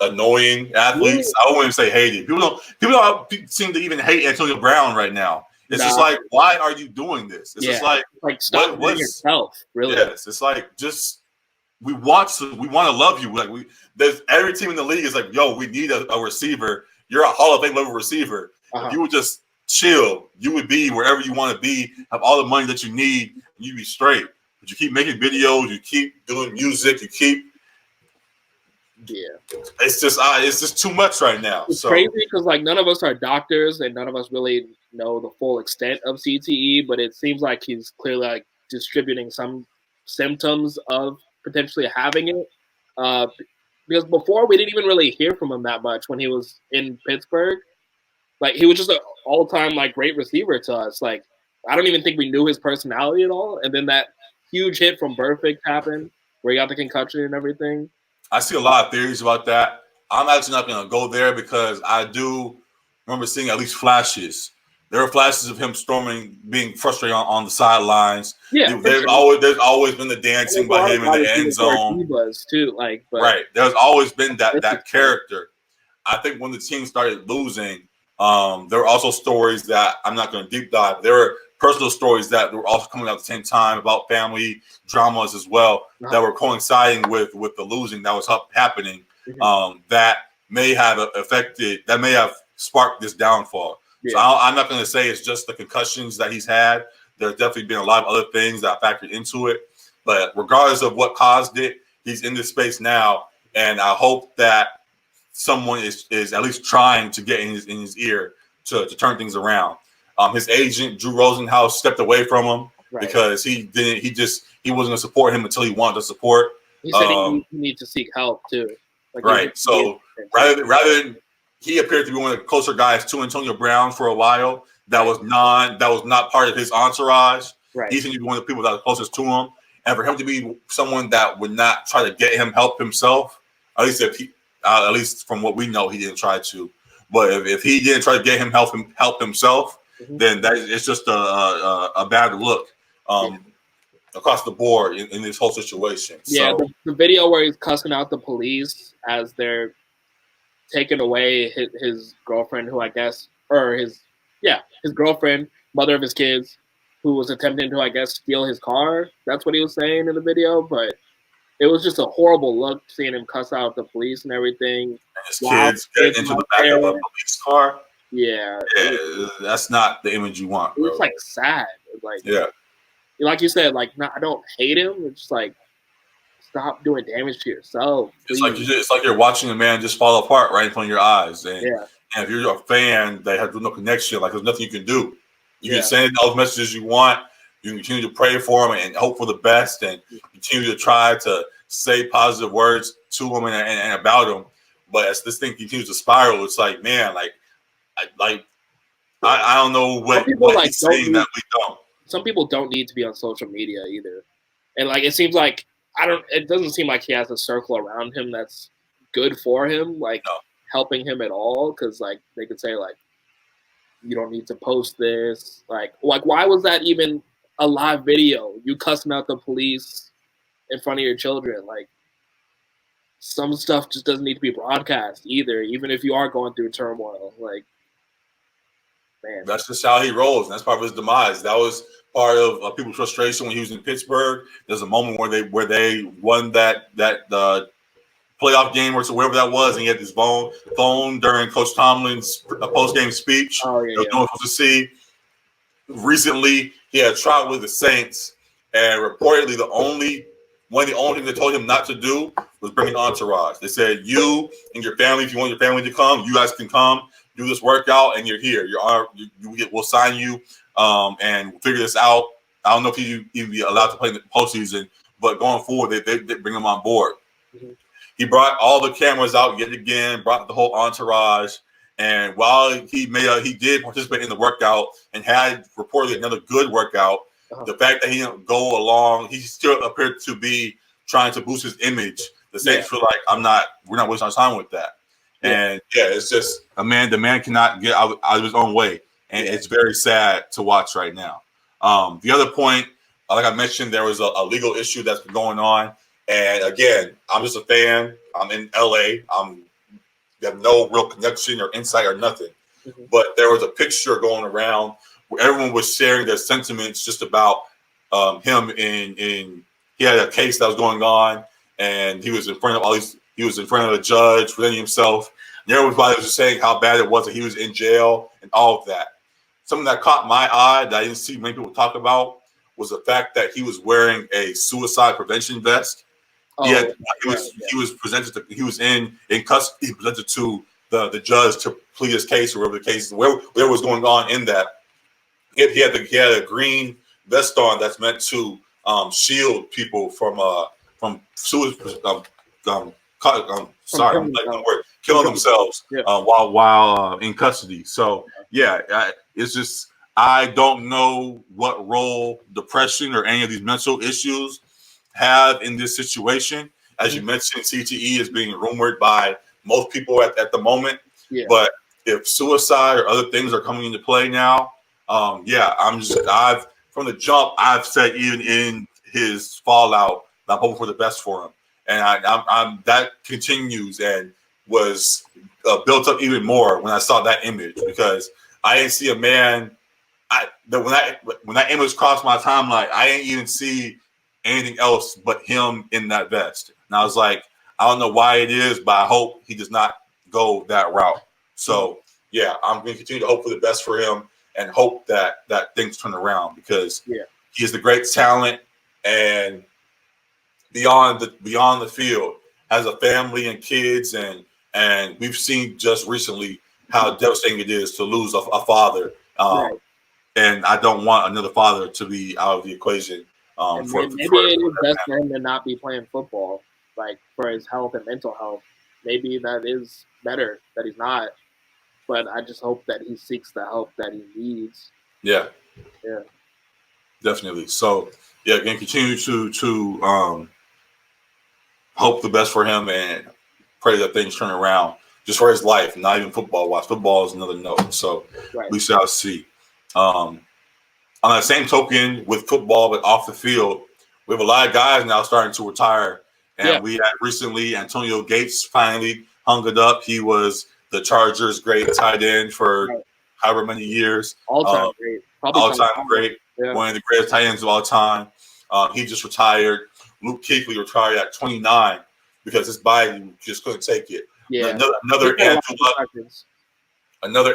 annoying athletes. I wouldn't say hated. People don't seem to even hate Antonio Brown right now. It's just like, why are you doing this? It's just like stop being yourself. Really? Yes, it's like just we want to love you. Like there's every team in the league is like, yo, we need a receiver. You're a Hall of Fame level receiver. If you would just chill, you would be wherever you want to be, have all the money that you need, and you'd be straight. But you keep making videos, you keep doing music, you keep. It's just too much right now. It's crazy because like none of us are doctors and none of us really know the full extent of CTE, but it seems like he's clearly like distributing some symptoms of potentially having it. Because before we didn't even really hear from him that much when he was in Pittsburgh. Like he was just an all-time like great receiver to us. Like I don't even think we knew his personality at all. And then that huge hit from Burfict happened where he got the concussion and everything. I see a lot of theories about that. I'm actually not going to go there because I do remember seeing at least flashes. There were flashes of him storming, being frustrated on the sidelines. Yeah, there's always been the dancing by him in the end zone. Too, right. There's always been that character. I think when the team started losing, there were also stories that I'm not going to deep dive. There were personal stories that were also coming out at the same time about family dramas as well that were coinciding with the losing that was happening. That may have sparked this downfall. Yeah. So I'm not going to say it's just the concussions that he's had. There's definitely been a lot of other things that factored into it. But regardless of what caused it, he's in this space now, and I hope that someone is at least trying to get in his ear to turn things around. His agent Drew Rosenhaus stepped away from him because he wasn't going to support him until he wanted to support. He said he needs to seek help too. So rather than he appeared to be one of the closer guys to Antonio Brown for a while. That was not part of his entourage. Right. He seemed to be one of the people that was closest to him, and for him to be someone that would not try to get him help himself, at least from what we know, he didn't try to. But if he didn't try to get him help himself, then it's just a bad look across the board in this whole situation. Yeah, so, the video where he's cussing out the police as they're taking away his girlfriend, who I guess, or his girlfriend, mother of his kids, who was attempting to, I guess, steal his car. That's what he was saying in the video, but it was just a horrible look seeing him cuss out the police and everything. And his kids get into the back of a police car. Yeah, that's not the image you want. It was like sad. Like you said, like I don't hate him. It's just like stop doing damage to yourself. Please. It's like you're watching a man just fall apart right in front of your eyes. And if you're a fan, they have no connection. Like there's nothing you can do. You can send all the messages you want. You can continue to pray for him and hope for the best, and continue to try to say positive words to him and about him. But as this thing continues to spiral, it's like, man, I don't know what he's saying that we don't. Some people don't need to be on social media either, and it seems like it doesn't seem like he has a circle around him that's good for him, helping him at all. Because they could say you don't need to post this. Why was that even a live video? You cussing out the police in front of your children. Some stuff just doesn't need to be broadcast either, even if you are going through turmoil. Man, that's just how he rolls, and that's part of his demise. That was part of people's frustration when he was in Pittsburgh. There's a moment where they won that playoff game or wherever that was, and he had his phone during Coach Tomlin's post-game speech. Oh, yeah. No one was to see. Recently, he had tried with the Saints, and reportedly one of the only things they told him not to do was bring an entourage. They said, you and your family, if you want your family to come, you guys can come, do this workout, and you're here. We'll sign you, and we'll figure this out. I don't know if you even be allowed to play in the postseason, but going forward, they bring him on board. Mm-hmm. He brought all the cameras out yet again, brought the whole entourage, And while he did participate in the workout and had reportedly another good workout, the fact that he didn't go along, he still appeared to be trying to boost his image. The Saints were like, we're not wasting our time with that. And it's just the man cannot get out of his own way. And it's very sad to watch right now. The other point, like I mentioned, there was a legal issue that's been going on. And again, I'm just a fan. I'm in LA. You have no real connection or insight or nothing. Mm-hmm. But there was a picture going around where everyone was sharing their sentiments just about him he had a case that was going on, and he was in front of the judge presenting himself. And everybody was just saying how bad it was that he was in jail and all of that. Something that caught my eye that I didn't see many people talk about was the fact that he was wearing a suicide prevention vest. He was presented in custody. He presented to the judge to plead his case or whatever the case, whatever was going on in that. He had a green vest on that's meant to shield people from suicide. Killing themselves while in custody. So it's just I don't know what role depression or any of these mental issues have in this situation. As you mentioned, CTE is being rumored by most people at the moment. Yeah. But if suicide or other things are coming into play now, from the jump, I've said even in his fallout, I'm hoping for the best for him. And I'm that continues and was built up even more when I saw that image, because I didn't see a man. When that image crossed my timeline, I didn't even see anything else but him in that vest. And I was like, I don't know why it is, but I hope he does not go that route. So I'm going to continue to hope for the best for him and hope that things turn around, because he is the great talent and beyond the field has a family and kids, and we've seen just recently how devastating it is to lose a father. And I don't want another father to be out of the equation. Maybe it is best for him to not be playing football, like for his health and mental health. Maybe that is better that he's not. But I just hope that he seeks the help that he needs. Yeah. Definitely. So again, continue to hope the best for him and pray that things turn around just for his life, not even football wise. Football is another note. So we shall see. On that same token, with football but off the field, we have a lot of guys now starting to retire. And we had recently Antonio Gates finally hung it up. He was the Chargers' great tight end for however many years. All-time great. All-time great. Yeah. One of the greatest tight ends of all time. He just retired. Luke Kuechly retired at 29 because his body just couldn't take it. Yeah. Another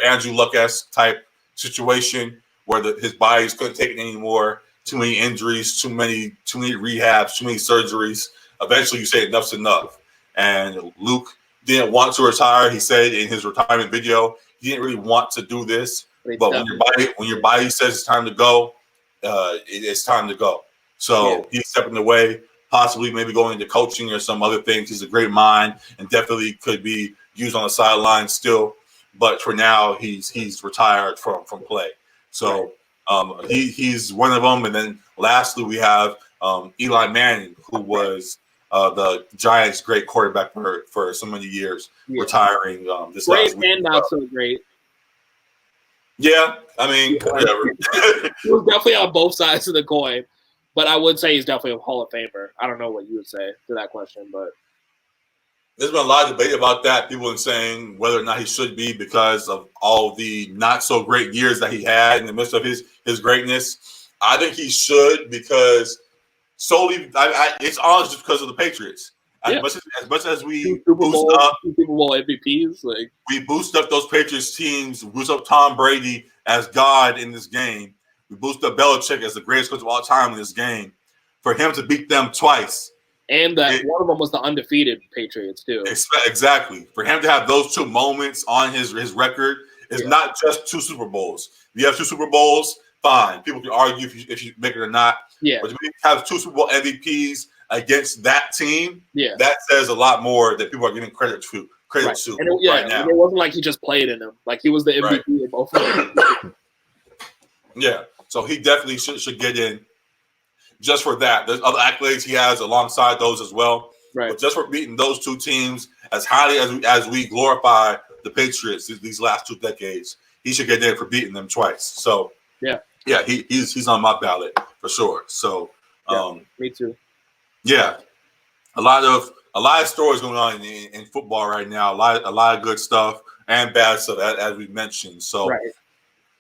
Andrew Luck-esque type situation where his body couldn't take it anymore. Too many injuries, too many rehabs, too many surgeries. Eventually, you say enough's enough. And Luke didn't want to retire. He said in his retirement video, he didn't really want to do this. But when your body says it's time to go, it's time to go. So he's stepping away, possibly maybe going into coaching or some other things. He's a great mind and definitely could be used on the sideline still. But for now, he's retired from play. So he's one of them. And then lastly, we have Eli Manning, who was the Giants' great quarterback for so many years, retiring this last week. Great and not so great. Yeah, I mean, whatever. He was definitely on both sides of the coin, but I would say he's definitely a Hall of Famer. I don't know what you would say to that question, but there's been a lot of debate about that. People are saying whether or not he should be because of all the not so great years that he had in the midst of his greatness. I think he should because solely, it's honestly just because of the Patriots. As much as we boost up Super Bowl MVPs, like we boost up those Patriots teams, boost up Tom Brady as God in this game. We boost up Belichick as the greatest coach of all time in this game. For him to beat them twice. And one of them was the undefeated Patriots, too. Exactly. For him to have those two moments on his record is not just 2 Super Bowls. If you have 2 Super Bowls, fine. People can argue if you make it or not. Yeah. But to have 2 Super Bowl MVPs against that team, that says a lot more that people are giving credit cradle Right. to And it, right now. it wasn't like he just played in them. Like he was the MVP of both of them. Yeah. So he definitely should get in just for that. There's other accolades he has alongside those as well. Right. But just for beating those two teams as highly as we glorify the Patriots these last 2 decades, he should get in for beating them twice. So yeah, he's on my ballot for sure. So me too. Yeah, a lot of stories going on in football right now. A lot of good stuff and bad stuff as we mentioned. So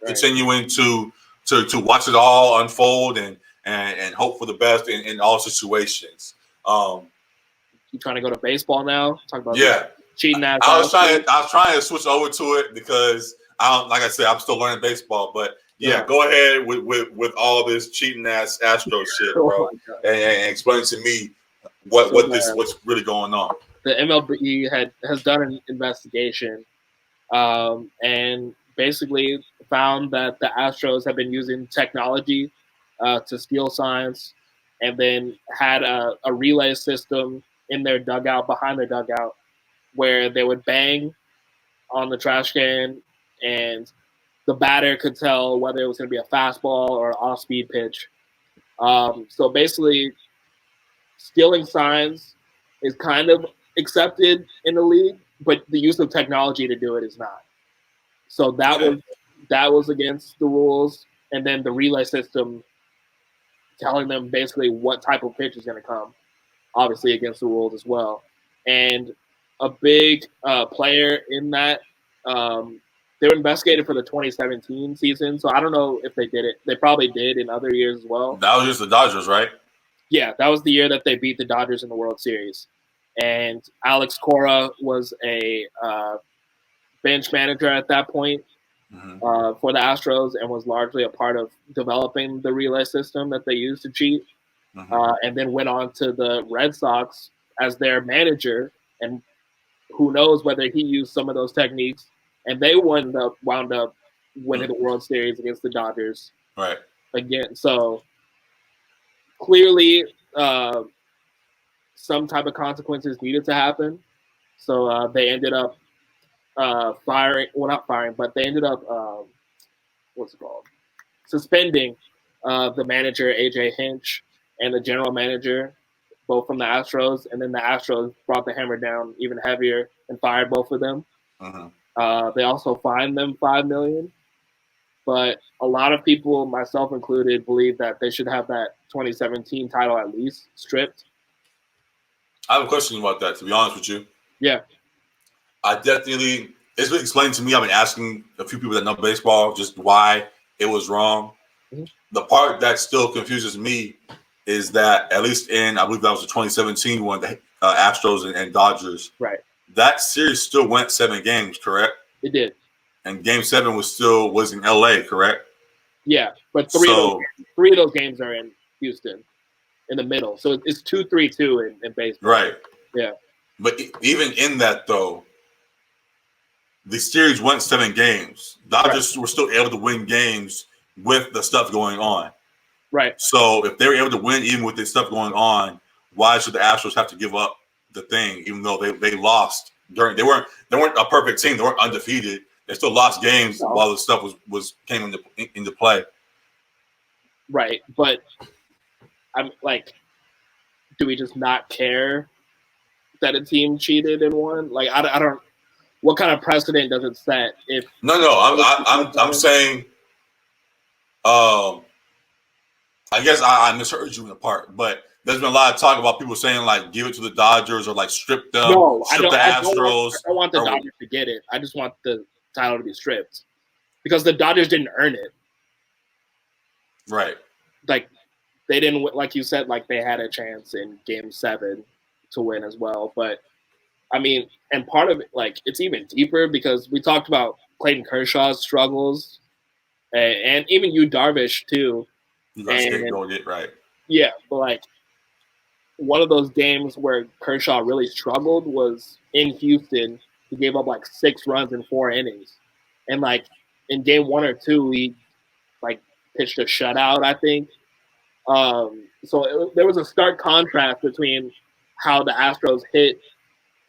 continuing to watch it all unfold and hope for the best in all situations. You trying to go to baseball now? Talk about cheating ass. I was trying to switch over to it because like I said, I'm still learning baseball. But go ahead with all this cheating ass Astro shit, bro, and explain to me what's really going on. The MLB has done an investigation, and basically found that the Astros have been using technology to steal signs, and then had a relay system in their dugout, behind their dugout, where they would bang on the trash can, and the batter could tell whether it was going to be a fastball or an off-speed pitch. So basically, stealing signs is kind of accepted in the league, but the use of technology to do it is not. So that was against the rules, and then the relay system telling them basically what type of pitch is going to come, obviously against the rules as well. And a big player in that, they were investigated for the 2017 season, so I don't know if they did it. They probably did in other years as well. That was just the Dodgers, right? Yeah, that was the year that they beat the Dodgers in the World Series. And Alex Cora was a bench manager at that point for the Astros, and was largely a part of developing the relay system that they used to cheat. And then went on to the Red Sox as their manager, and who knows whether he used some of those techniques, and they wound up winning the World Series against the Dodgers. Right. Again, so clearly some type of consequences needed to happen. So they ended up firing, well, not firing, but they ended up, suspending the manager, A.J. Hinch, and the general manager, both from the Astros. And then the Astros brought the hammer down even heavier and fired both of them. They also fined them $5 million. But a lot of people, myself included, believe that they should have that 2017 title at least stripped. I have a question about that, to be honest with you. Yeah. It's been explained to me. I've been asking a few people that know baseball just why it was wrong. The part that still confuses me is that, at least I believe that was the 2017 one, the Astros and Dodgers. Right. That series still went 7 games, correct? It did. And Game 7 was in LA, correct? Yeah, but three of those games are in Houston, in the middle. So it's 2-3-2 in baseball. Right. Yeah. But even in that, though, the series went 7 games. Dodgers were still able to win games with the stuff going on. Right. So if they were able to win even with the stuff going on, why should the Astros have to give up the thing, even though they lost during? They weren't a perfect team. They weren't undefeated. They still lost games while the stuff came into play. Right, but I'm like, do we just not care that a team cheated and won? Like, I don't. What kind of precedent does it set? If I'm saying, I guess I misheard you in the part, but there's been a lot of talk about people saying like give it to the Dodgers or like strip them, strip the Astros. I don't want the Dodgers to get it. I just want the title to be stripped because the Dodgers didn't earn it. Right. Like they didn't, like you said, like they had a chance in Game 7 to win as well. But I mean, and part of it, like it's even deeper because we talked about Clayton Kershaw's struggles, and even Yu Darvish too. You got scapegoated, right? Yeah, but like one of those games where Kershaw really struggled was in Houston. He gave up like 6 runs in 4 innings, and like in Game 1 or 2, he like pitched a shutout, I think. So there was a stark contrast between how the Astros hit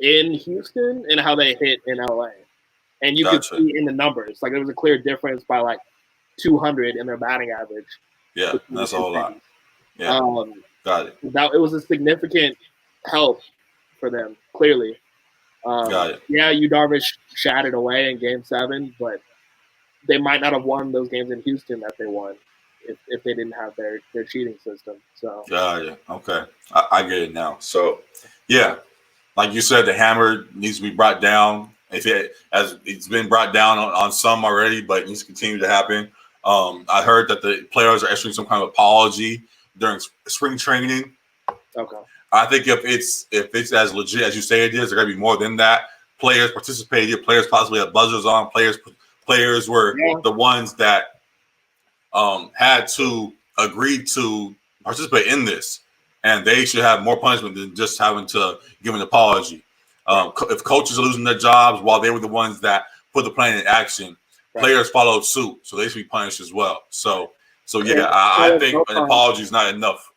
in Houston and how they hit in LA. And you could see in the numbers, like there was a clear difference by like 200 in their batting average. Yeah, that's a whole lot. Yeah, got it. It was a significant help for them, clearly. Got it. Yeah, Yu Darvish shattered away in Game 7, but they might not have won those games in Houston that they won if they didn't have their cheating system. So got it. Okay, I get it now. So, yeah, like you said, the hammer needs to be brought down. It's been brought down on some already, but it needs to continue to happen. I heard that the players are issuing some kind of apology during spring training. Okay. I think if it's as legit as you say it is, there got to be more than that. Players participated. Players possibly had buzzers on. Players were the ones that had to agree to participate in this, and they should have more punishment than just having to give an apology. If coaches are losing their jobs while they were the ones that put the plan in action, players followed suit, so they should be punished as well. So yeah, I think an apology is not enough.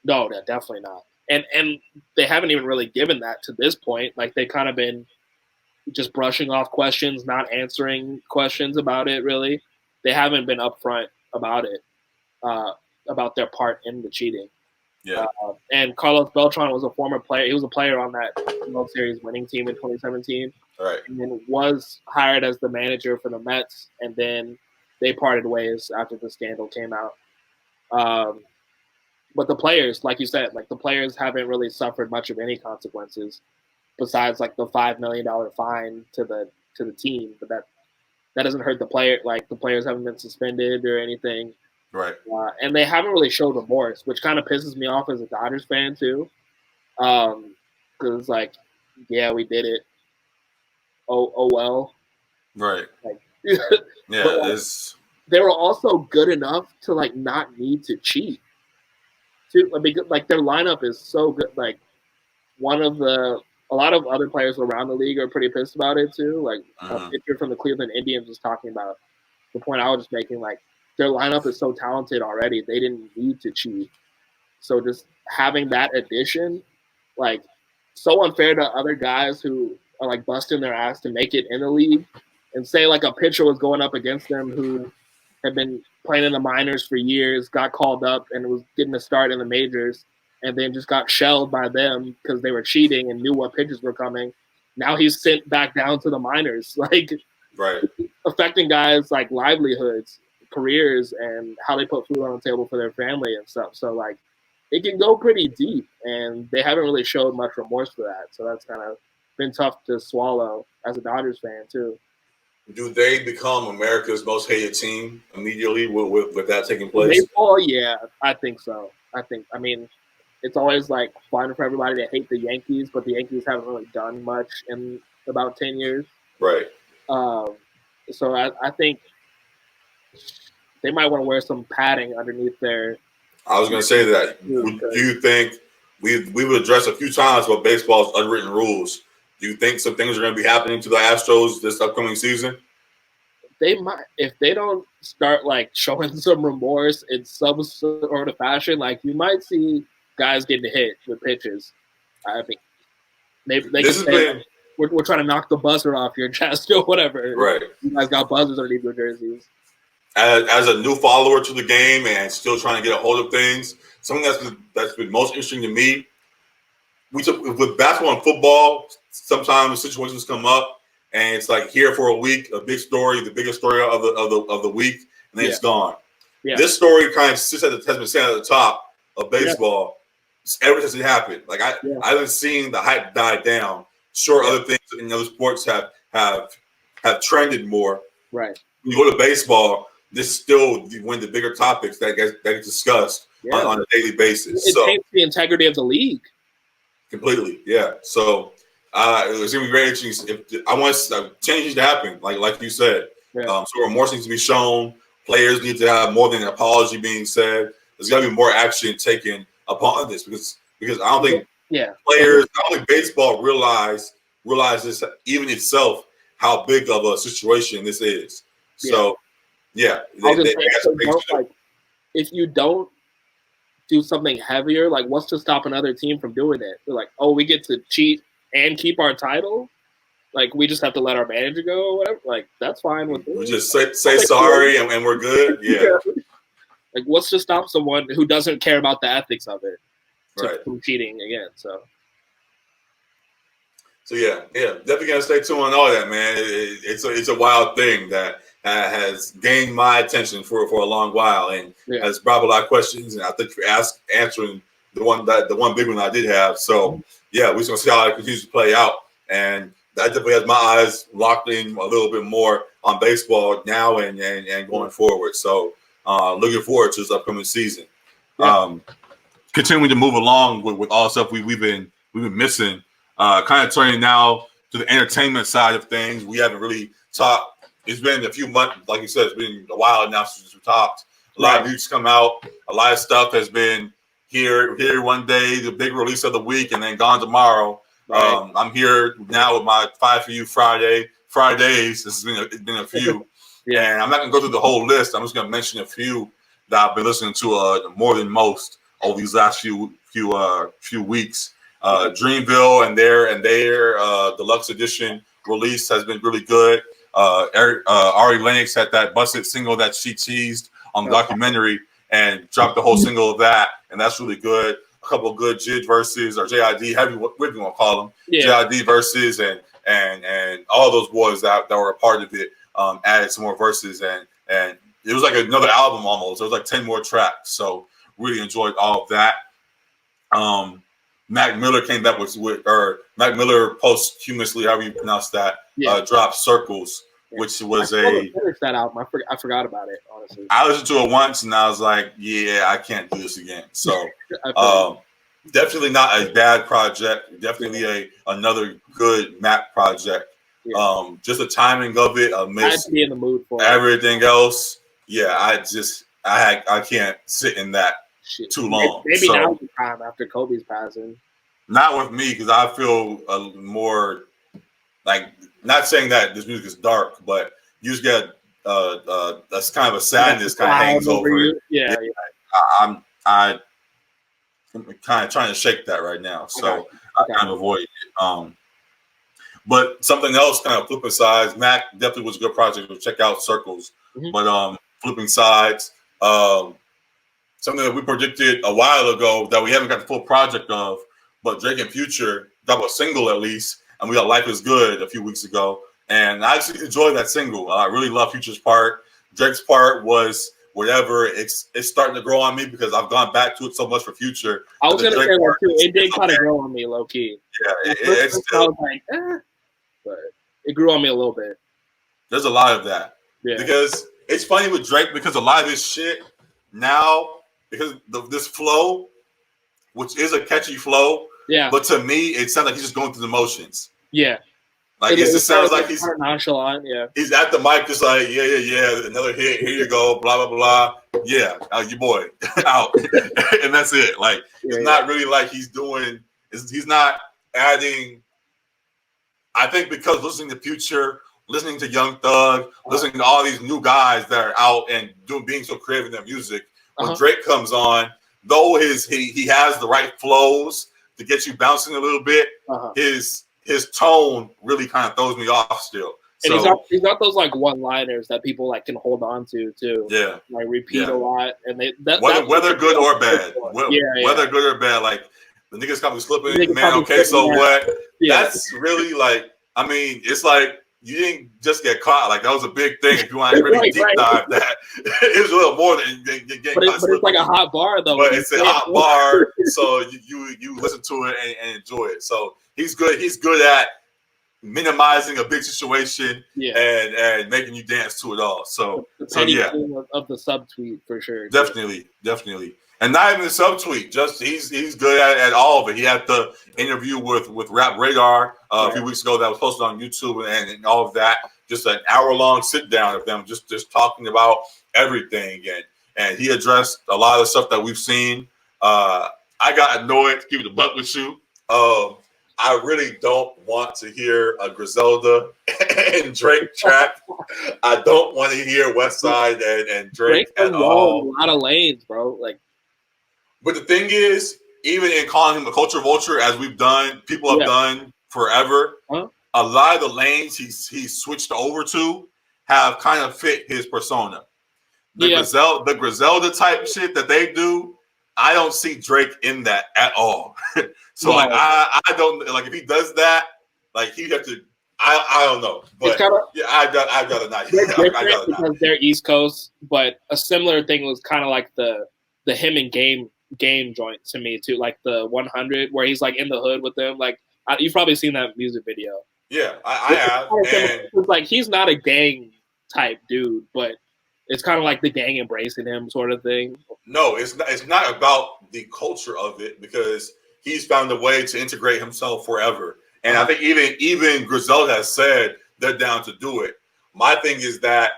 No, definitely not. And they haven't even really given that to this point. Like they've kind of been just brushing off questions, not answering questions about it. Really, they haven't been upfront about it, about their part in the cheating. Yeah. And Carlos Beltran was a former player. He was a player on that World Series winning team in 2017. Right. And then was hired as the manager for the Mets, and then they parted ways after the scandal came out. But the players, like you said, like the players haven't really suffered much of any consequences besides like the $5 million fine to the team. But that doesn't hurt the player. Like the players haven't been suspended or anything. Right. And they haven't really showed remorse, which kind of pisses me off as a Dodgers fan too. Because it's like, yeah, we did it. Oh well. Right. Like, yeah, like, they were also good enough to like not need to cheat. Too, like their lineup is so good. Like a lot of other players around the league are pretty pissed about it too. Like a pitcher from the Cleveland Indians was talking about the point I was just making. Like their lineup is so talented already, they didn't need to cheat. So just having that addition, like, so unfair to other guys who are like busting their ass to make it in the league. And say like a pitcher was going up against them who had been playing in the minors for years, got called up and was getting a start in the majors, and then just got shelled by them because they were cheating and knew what pitches were coming. Now he's sent back down to the minors, like affecting guys like livelihoods, careers, and how they put food on the table for their family and stuff. So like it can go pretty deep, and they haven't really showed much remorse for that. So that's kind of been tough to swallow as a Dodgers fan too. Do they become America's most hated team immediately with that taking place? Baseball, yeah, I think so. I mean, it's always like fun for everybody to hate the Yankees, but the Yankees haven't really done much in about 10 years. Right. So I think they might want to wear some padding underneath their. I was going to say that. Do you think we've addressed a few times about baseball's unwritten rules? Do you think some things are going to be happening to the Astros this upcoming season? They might, if they don't start like showing some remorse in some sort of fashion. Like you might see guys getting hit with pitches. I think they can say, we're trying to knock the buzzer off your chest or whatever. Right. You guys got buzzers underneath your jerseys. As a new follower to the game and still trying to get a hold of things, something that's been most interesting to me. With basketball and football, sometimes situations come up and it's like here for a week, a big story, the biggest story of the week, and then it's gone. Yeah. This story kind of has been sitting at the top of baseball ever since it happened. Like I haven't seen the hype die down. Sure, other things in other sports have trended more. Right. When you go to baseball, this is still one of the bigger topics that gets discussed on a daily basis. It takes the integrity of the league. Completely, yeah. So it's gonna be very interesting. I want changes to happen, like you said. So remorse needs to be shown. Players need to have more than an apology being said. There's got to be more action taken upon this because I don't think players, I don't think baseball realizes even itself how big of a situation this is. So if you don't do something heavier, like what's to stop another team from doing it? They're like, oh, we get to cheat and keep our title. Like, we just have to let our manager go or whatever. Like, that's fine with me. We just say sorry and we're good. Yeah. Like, what's to stop someone who doesn't care about the ethics of it from cheating again? So yeah, definitely gotta stay tuned on all that, man. It's a wild thing that has gained my attention for a long while and has brought a lot of questions. And I think you're answering the one big one I did have. So yeah, we're just gonna see how it continues to play out. And that definitely has my eyes locked in a little bit more on baseball now and going forward. So looking forward to this upcoming season. Yeah. Continuing to move along with all the stuff we've been missing. Kind of turning now to the entertainment side of things. We haven't really talked. It's been a few months, like you said, it's been a while now since we talked. A lot of news come out. A lot of stuff has been here one day, the big release of the week, and then gone tomorrow. Right. I'm here now with my 5 for You Fridays. It's been a few, and I'm not gonna go through the whole list. I'm just gonna mention a few that I've been listening to more than most over these last few weeks. Dreamville and their deluxe edition release has been really good. Ari Lennox had that busted single that she teased on the documentary and dropped the whole single of that, and that's really good. A couple of good JID verses or JID, whatever you want to call them, JID verses, and all those boys that were a part of it added some more verses, and it was like another album almost. There was like 10 more tracks, so really enjoyed all of that. Mac Miller came back with Mac Miller posthumously, however you pronounce that, dropped Circles, which was I finished that album. I forgot about it, honestly. I listened to it once and I was like, I can't do this again. So definitely not a bad project. Definitely another good Mac project. Yeah. Just the timing of it, I had to be in the mood for everything else. Yeah, I can't sit in that too long. Maybe now's the time after Kobe's passing. Not with me, because I feel more like, not saying that this music is dark, but you just get that's kind of a sadness kind of hangs over it. Yeah. I'm kind of trying to shake that right now, so I kind of avoid it. But something else, kind of flipping sides, Mac definitely was a good project. We'll check out Circles, but flipping sides. Something that we predicted a while ago that we haven't got the full project of, but Drake and Future got a single at least, and we got Life Is Good a few weeks ago, and I actually enjoyed that single. I really love Future's part. Drake's part was whatever. It's starting to grow on me because I've gone back to it so much for Future. I was gonna say that too. It did kind of grow on me, low key. Yeah, it's still, I was like, but it grew on me a little bit. There's a lot of that because it's funny with Drake because a lot of his shit now, because this flow, which is a catchy flow, but to me it sounds like he's just going through the motions. Yeah, like it just sounds like he's nonchalant. Yeah, he's at the mic just like another hit, here you go, blah blah blah. Yeah, your boy out, and that's it. Like it's not really like he's doing. He's not adding. I think because listening to Future, listening to Young Thug, listening to all these new guys that are out and being so creative in their music. When Drake comes on, though he has the right flows to get you bouncing a little bit, his tone really kind of throws me off still. And he's got those like one-liners that people like can hold on to too. Yeah, like repeat a lot, and whether good or bad, whether good or bad, like the niggas probably slipping, man. Okay, so what? That's really like, I mean, it's like. You didn't just get caught. Like, that was a big thing. If you want to really deep dive that, it was a little more than getting caught. But it's like a hot bar, though. But it's a hot bar, so you listen to it and enjoy it. So he's good. He's good at minimizing a big situation and making you dance to it all. So of the subtweet for sure. Definitely. And not even the subtweet, just he's good at all of it. He had the interview with Rap Radar a few weeks ago that was posted on YouTube and all of that. Just an hour-long sit-down of them just talking about everything. And he addressed a lot of stuff that we've seen. I got annoyed, to keep it a buck with you. I really don't want to hear a Griselda and Drake track. I don't want to hear Westside and Drake at all. A lot of lanes, bro. Like, but the thing is, even in calling him a culture vulture, as we've done, people have done forever, Huh? a lot of the lanes he switched over to have kind of fit his persona. The Griselda type shit that they do, I don't see Drake in that at all. So No. like I don't like if he does that, like he have to. I don't know, but it's kind of yeah, I got a not. they're I different got a because not. they're East Coast, but a similar thing was kind of like the him and game joint to me too, like the 100 where he's like in the hood with them. Like you've probably seen that music video. Yeah, I have, and It's like he's not a gang type dude, but it's kind of like the gang embracing him sort of thing. no, it's not. It's not about the culture of it because he's found a way to integrate himself forever. And I think even Griselda has said they're down to do it. My thing is that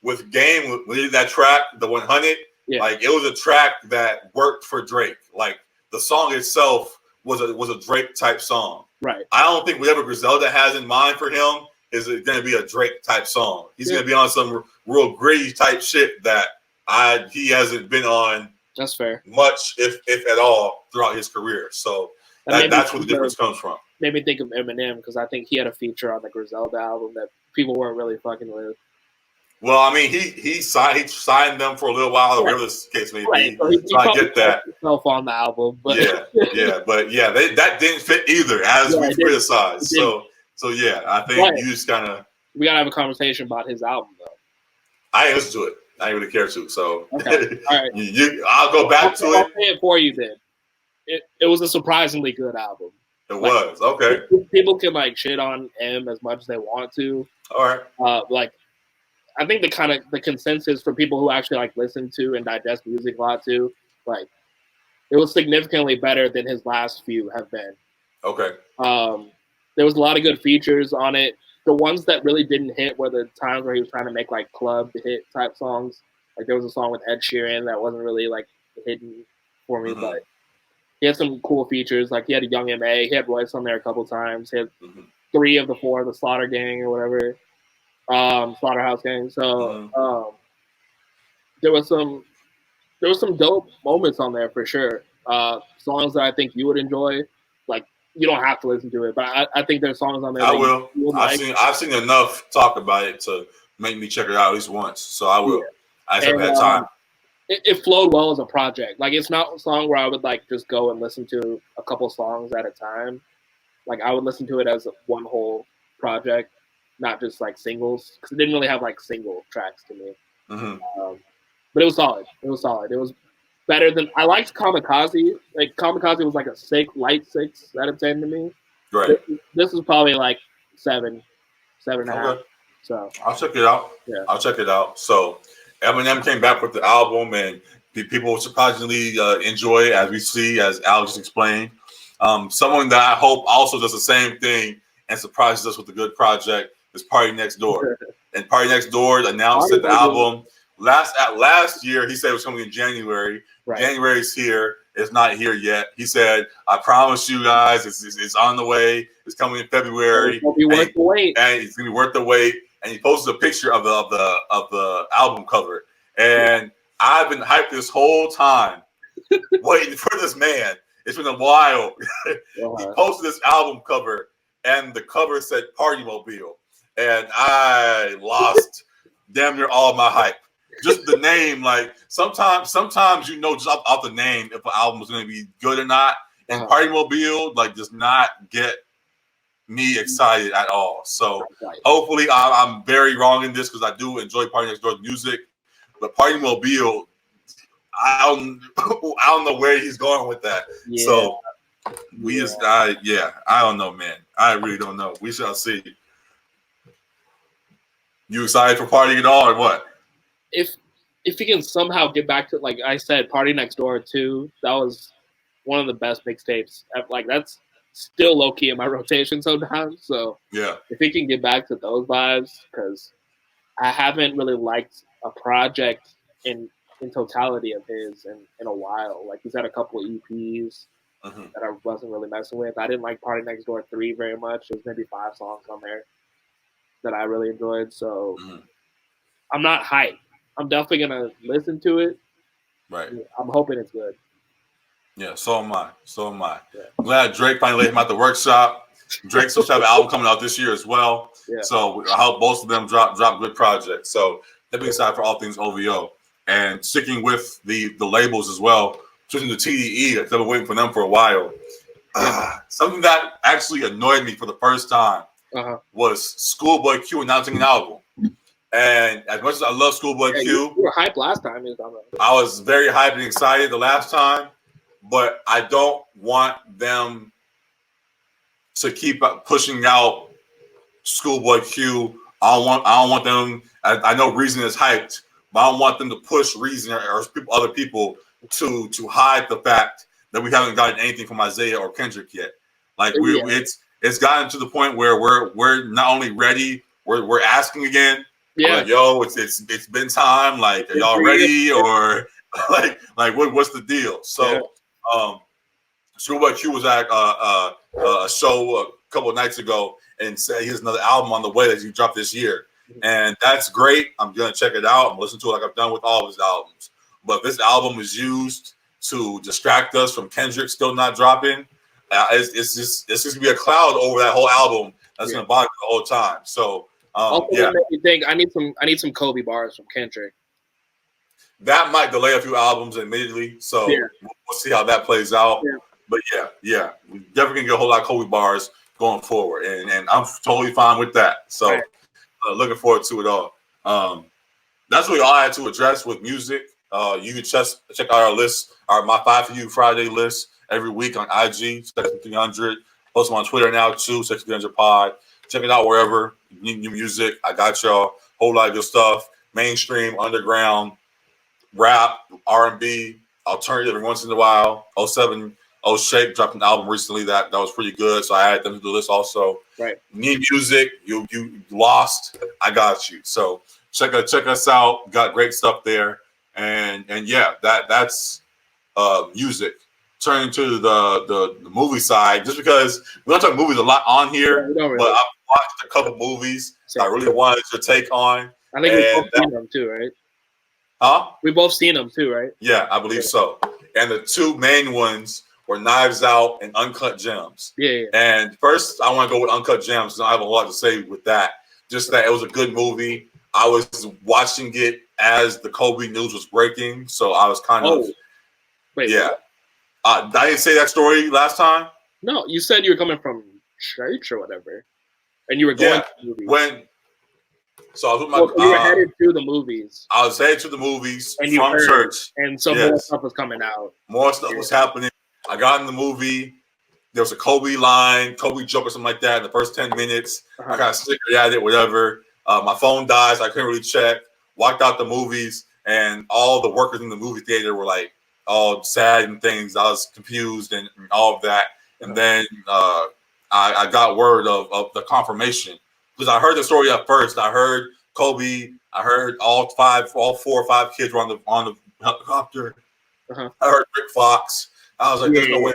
with Game, when he did that track, the 100, like it was a track that worked for Drake. Like the song itself was a Drake type song. Right. I don't think whatever Griselda has in mind for him is going to be a Drake type song. He's going to be on some real gritty type shit that he hasn't been on. That's fair. Much, if at all, throughout his career. So that's where the difference comes from. Made me think of Eminem because I think he had a feature on the Griselda album that people weren't really fucking with. Well, I mean, he signed them for a little while, or whatever the case may be. Right. So I get that. Himself on the album, but that didn't fit either, as we criticized. So yeah, I think you just kind of we gotta have a conversation about his album though. I ain't listen to it. I ain't really care to. So okay. All right, I'll go back to it. I'll say it for you then. It was a surprisingly good album. It was okay. People can like shit on M as much as they want to. All right. Like I think the consensus for people who actually like listen to and digest music a lot too, like it was significantly better than his last few have been. Okay. There was a lot of good features on it. The ones that really didn't hit were the times where he was trying to make like club hit type songs. Like there was a song with Ed Sheeran that wasn't really like hitting for me, but he had some cool features. Like he had a Young M.A. He had Royce on there a couple times. He had 3 of the 4, the Slaughter Gang or whatever, Slaughterhouse Gang. So there was some dope moments on there for sure. Songs that I think you would enjoy. Like you don't have to listen to it, but I think there's songs on there. I will. I've seen enough talk about it to make me check it out at least once. So I will. I just haven't had time. It flowed well as a project. Like it's not a song where I would like just go and listen to a couple songs at a time. Like I would listen to it as one whole project, not just like singles, because it didn't really have like single tracks to me. But it was solid. It was better than I liked Kamikaze. Like Kamikaze was like a light 6 out of 10 to me. Right. This is probably like 7 and a half. So I'll check it out. Yeah. I'll check it out. So Eminem came back with the album, and people surprisingly enjoy it, as we see, as Alex explained. Someone that I hope also does the same thing and surprises us with a good project is Party Next Door. And Party Next Door announced that the album last year he said it was coming in January. Right. January's here. It's not here yet. He said, "I promise you guys, it's on the way. It's coming in February. It'll be worth the wait. And it's gonna be worth the wait." And he posted a picture of the album cover. And I've been hyped this whole time, waiting for this man. It's been a while. He posted this album cover, and the cover said Party Mobile. And I lost damn near all my hype. Just the name, like sometimes you know just off the name if an album is going to be good or not. And Party Mobile like does not get me excited at all. So hopefully I'm very wrong in this because I do enjoy Party Next Door's music, but Party Mobile, I don't know where he's going with that. Yeah. So I don't know, man. I really don't know. We shall see. You excited for Party at all or what? If he can somehow get back to, like I said, Party Next Door 2, that was one of the best mixtapes. Like that's still low key in my rotation sometimes. So yeah, if he can get back to those vibes, because I haven't really liked a project in totality of his in a while. Like he's had a couple of EPs that I wasn't really messing with. I didn't like Party Next Door 3 very much. There's maybe 5 songs on there that I really enjoyed. So I'm not hyped. I'm definitely gonna listen to it. Right. I'm hoping it's good. Yeah, so am I. Yeah. I'm glad Drake finally let him out the workshop. Drake's supposed to have an album coming out this year as well. Yeah. So I hope both of them drop good projects. So definitely excited for all things OVO. And sticking with the labels as well, switching to TDE, I've been waiting for them for a while. Something that actually annoyed me for the first time was Schoolboy Q announcing an album. And as much as I love Schoolboy Q, you were hyped last time. I was very hyped and excited the last time, but I don't want them to keep pushing out Schoolboy Q. I don't want them. I know Reason is hyped, but I don't want them to push Reason or other people to hide the fact that we haven't gotten anything from Isaiah or Kendrick yet. Like it's gotten to the point where we're not only ready, we're asking again. Yeah. Like, yo, it's been time. Like, are y'all ready? Or like what's the deal? So Schoolboy Q was at a show a couple of nights ago and said he has another album on the way that he dropped this year. And that's great. I'm gonna check it out. I'm listening to it like I've done with all of his albums. But this album is used to distract us from Kendrick still not dropping. It's just gonna be a cloud over that whole album that's gonna bother the whole time. So also, that made me think I need some Kobe bars from Kendrick. That might delay a few albums admittedly. So we'll see how that plays out. Yeah. But we definitely gonna get a whole lot of Kobe bars going forward, and I'm totally fine with that. So looking forward to it all. That's really all I had to address with music. You can check out our list, my 5 for You Friday list every week on IG, Section.300. Post them on Twitter now too, Section.300 Pod. Check it out wherever you need new music. I got y'all. Whole lot of good stuff. Mainstream, underground, rap, R&B, alternative every once in a while. 07 Shape dropped an album recently that was pretty good, so I added them to the list also. Right. Need music? You lost? I got you. So check us out. Got great stuff there, and that's music. Turning to the movie side, just because we don't talk movies a lot on here, but I've watched a couple movies I really wanted your take on. I think we've both seen them too, right? Huh? We've both seen them too, right? Yeah, I believe so. And the two main ones were Knives Out and Uncut Gems. Yeah. And first, I want to go with Uncut Gems. I have a lot to say with that. Just that it was a good movie. I was watching it as the Kobe news was breaking, so I was kind of wait. Yeah. I didn't say that story last time. No, you said you were coming from church or whatever, and you were going to the movies. So I was with my. You were headed to the movies. I was headed to the movies and from church, and so more stuff was coming out. More stuff was happening. I got in the movie. There was a Kobe line, Kobe joke or something like that in the first 10 minutes. I kind of snickered at it, whatever. My phone died, so I couldn't really check. Walked out the movies, and all the workers in the movie theater were like all sad and things. I was confused and all of that. And then I got word of the confirmation because I heard the story at first. I heard Kobe. I heard all 4 or 5 kids were on the helicopter. I heard Rick Fox. I was like, "There's no way."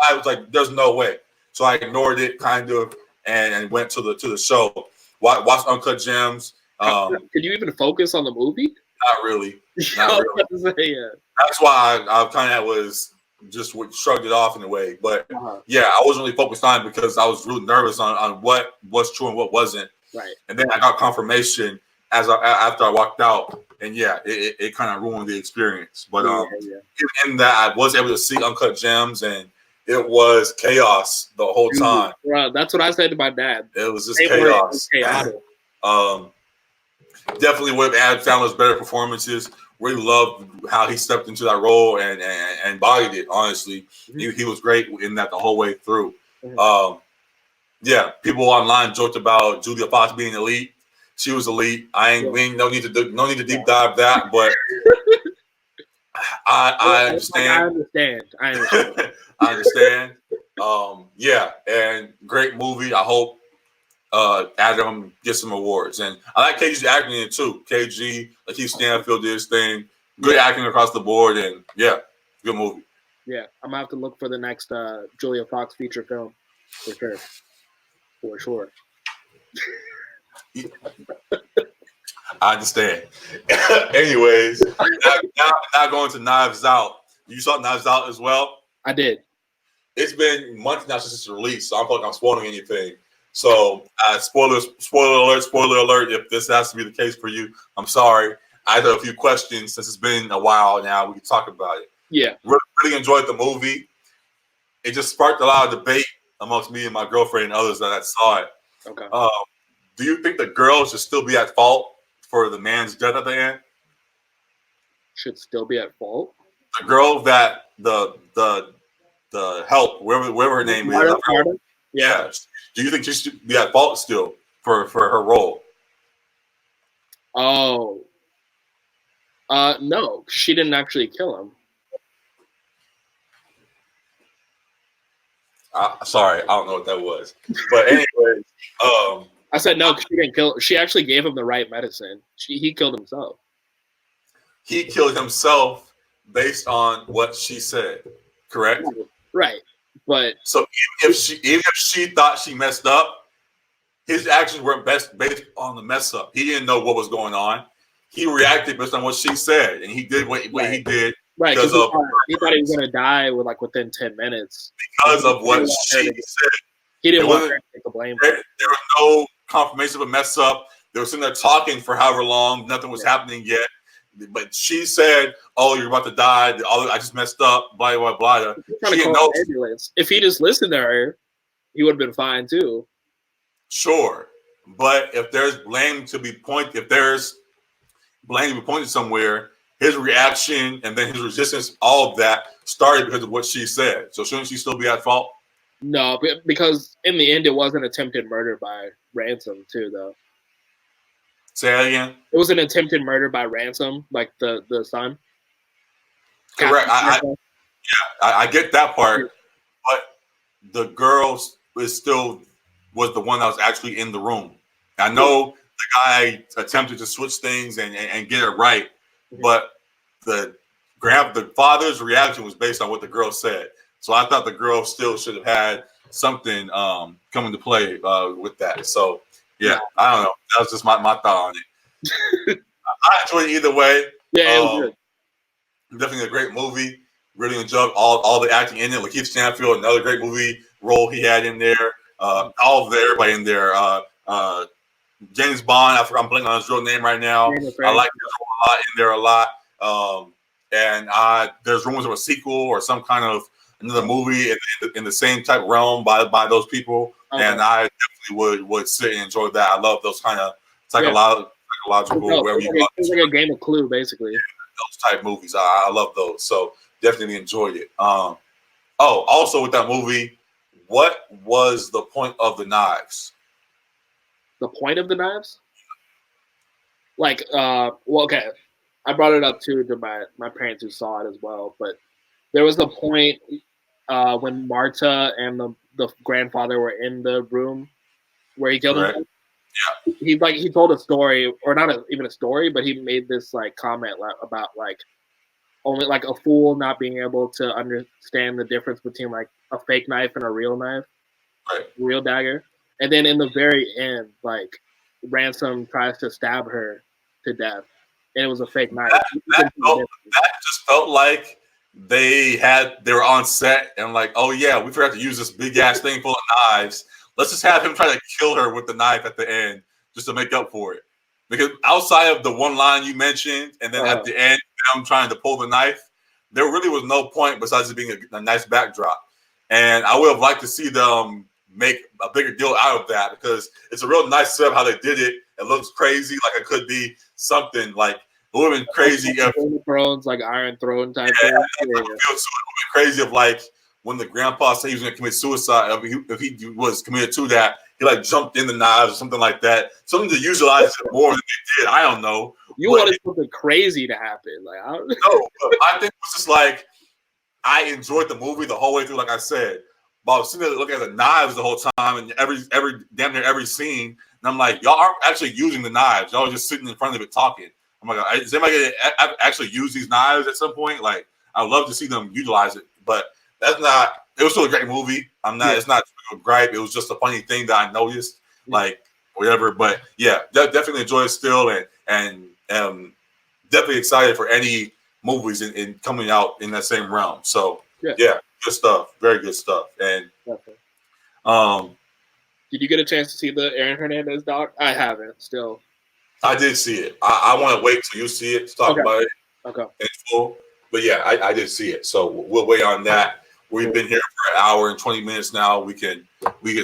I was like, "There's no way." So I ignored it kind of and went to the show. Watched Uncut Gems. Could you even focus on the movie? Not really. Not really. That's why I kind of was just shrugged it off in a way. But I wasn't really focused on it because I was really nervous on what was true and what wasn't. Right. And then I got confirmation after I walked out, and it kind of ruined the experience. But in that, I was able to see Uncut Gems, and it was chaos the whole time. Bro, that's what I said to my dad. It was just chaos. Definitely would have Adam Sandler's better performances. Really loved how he stepped into that role and embodied it. Honestly, he was great in that the whole way through. People online joked about Julia Fox being elite. She was elite. No need to deep dive that, but I understand. I understand. I understand. And great movie. I hope Adam gets some awards. And I like KG's acting in it too. KG, Lakeith Stanfield did his thing. Good acting across the board, and good movie. Yeah, I'm gonna have to look for the next Julia Fox feature film for sure. I understand. Anyways, now going to Knives Out. You saw Knives Out as well? I did. it's been months now since it's released, so I don't feel like I'm spoiling anything. So, spoiler alert. If this has to be the case for you, I'm sorry. I have a few questions since it's been a while now. We can talk about it. Yeah. Really enjoyed the movie. It just sparked a lot of debate amongst me and my girlfriend and others that saw it. Okay. Do you think the girl should still be at fault for the man's death at the end? Should still be at fault? The girl that the help, wherever her name is. Yeah. Do you think she should be at fault still for her role? Oh. No, she didn't actually kill him. Sorry, I don't know what that was. But anyway, I said no, because she didn't kill. She actually gave him the right medicine. He killed himself. He killed himself based on what she said. Correct. Right. But so even if she thought she messed up, his actions weren't based on the mess up. He didn't know what was going on. He reacted based on what she said, and he did what he did. Right, because he thought he was going to die within 10 minutes. Because of what she said. He didn't want her to take the blame. There was no confirmation of a mess up. They were sitting there talking for however long. Nothing was happening yet. But she said, "Oh, you're about to die. I just messed up. Blah blah blah." She didn't know. If he just listened to her, he would have been fine too. Sure, but if there's blame to be pointed, somewhere, his reaction and then his resistance, all of that started because of what she said. So shouldn't she still be at fault? No, because in the end, it was an attempted murder by ransom too, though. Say that again. It was an attempted murder by ransom, like the son. Correct. I get that part, but the girl was the one that was actually in the room. I know the guy attempted to switch things and get it right, but the father's reaction was based on what the girl said. So I thought the girl still should have had something come into play with that. So yeah, I don't know. That was just my thought on it. I enjoyed it either way. Yeah, it was good. Definitely a great movie. Really enjoyed all the acting in it. Lakeith Stanfield, another great movie role he had in there. Everybody in there. James Bond, I'm blanking on his real name right now. I like his role a lot. And there's rumors of a sequel or some kind of another movie in the same type of realm by those people. Okay. And I definitely would sit and enjoy that. I love those kind of psychological, wherever you go. It's like a game of Clue, basically. Those type movies. I love those. So definitely enjoyed it. Also with that movie, what was the point of the knives? The point of the knives? Like, okay. I brought it up too to my parents who saw it as well. But there was the point when Marta and the grandfather were in the room where he killed him. Yeah. He told a story, or not even a story, but he made this comment about only a fool not being able to understand the difference between a fake knife and a real knife, real dagger. And then in the very end, Ransom tries to stab her to death, and it was a fake knife. That just felt like they were on set and oh yeah, we forgot to use this big ass thing full of knives. Let's just have him try to kill her with the knife at the end just to make up for it. Because outside of the one line you mentioned, and then at the end, them trying to pull the knife, there really was no point besides it being a nice backdrop. And I would have liked to see them make a bigger deal out of that because it's a real nice setup how they did it. It looks crazy, like it could be something it would have been crazy if Thrones, Iron Throne type. It would have been crazy if when the grandpa said he was going to commit suicide, if he was committed to that, he jumped in the knives or something like that. Something to utilize it more than they did. I don't know. You wanted something crazy to happen. I don't know. No, but I think it was just I enjoyed the movie the whole way through, like I said. But I was sitting there looking at the knives the whole time and damn near every scene. And I'm like, y'all aren't actually using the knives. Y'all are just sitting in front of it talking. I'm like, is anybody going to actually use these knives at some point? I'd love to see them utilize it. But that's not. It was still a great movie. It's not a gripe. It was just a funny thing that I noticed, whatever. But yeah, definitely enjoy it still, and definitely excited for any movies in coming out in that same realm. So yeah. Good stuff. Very good stuff. And did you get a chance to see the Aaron Hernandez doc? I haven't still. I did see it. I want to wait till you see it to talk about it in full. But yeah, I did see it. So we'll wait on that. We've been here for an hour and 20 minutes now. We can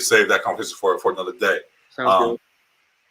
save that conversation for another day. Sounds good.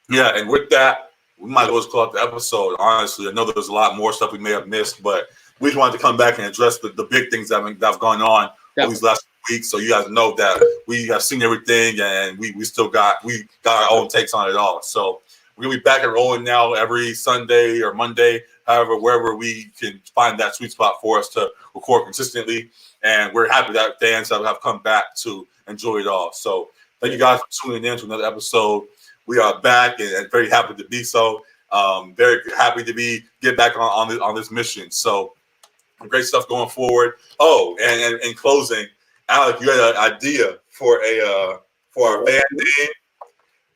Yeah, and with that, we might as well close out the episode. Honestly, I know there's a lot more stuff we may have missed, but we just wanted to come back and address the big things that have gone on all these last weeks. So you guys know that we have seen everything, and we still got our own takes on it all. So we're gonna be back and rolling now every Sunday or Monday, however, wherever we can find that sweet spot for us to record consistently. And we're happy that fans have come back to enjoy it all. So thank you guys for tuning in to another episode. We are back and very happy to be so. Very happy to get back on this mission. So great stuff going forward. Oh, and in closing, Alec, you had an idea for our band name.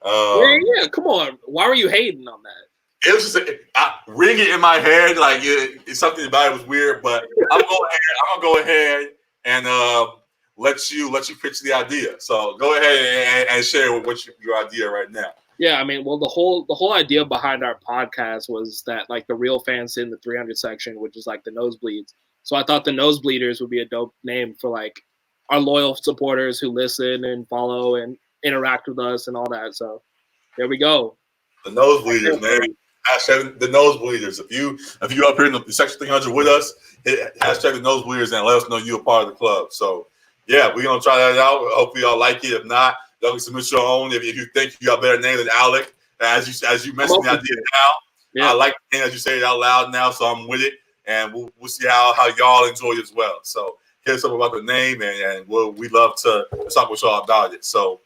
Yeah, come on. Why were you hating on that? It was just ringing in my head, like it's something about it was weird. But I'm gonna go ahead and let you pitch the idea. So go ahead and share your idea right now. Yeah, I mean, well, the whole idea behind our podcast was that like the real fans sit in the 300 section, which is like the nosebleeds. So I thought the nosebleeders would be a dope name for like our loyal supporters who listen and follow and interact with us and all that. So there we go. The nosebleeders, man. Hashtag the nosebleeders. If you up here in the Section 300 with us, hit hashtag the nosebleeders and let us know you're a part of the club. So yeah, we're gonna try that out. Hopefully y'all like it. If not, y'all can submit your own. If you think you got a better name than Alec, as you mentioned the idea now, I like the name as you say it out loud now, so I'm with it. And we'll see how y'all enjoy it as well. So here's something about the name, and we love to talk with y'all about it. So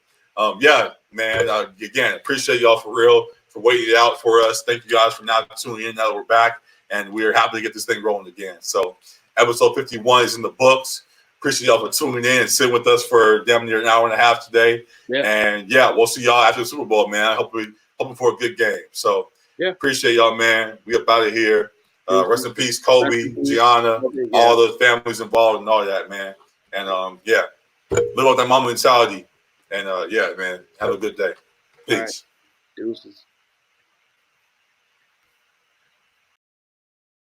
yeah, man. Again, appreciate y'all for real for waiting it out for us. Thank you guys for now tuning in. Now that we're back, and we're happy to get this thing rolling again. So episode 51 is in the books. Appreciate y'all for tuning in and sitting with us for damn near an hour and a half today. Yeah. And yeah, we'll see y'all after the Super Bowl, man. Hoping for a good game. So yeah, appreciate y'all, man. We up out of here. Rest in peace, Kobe, Gianna, all the families involved and all that, man. And yeah, live out that mama mentality. And yeah, man, have a good day. Peace. Deuces.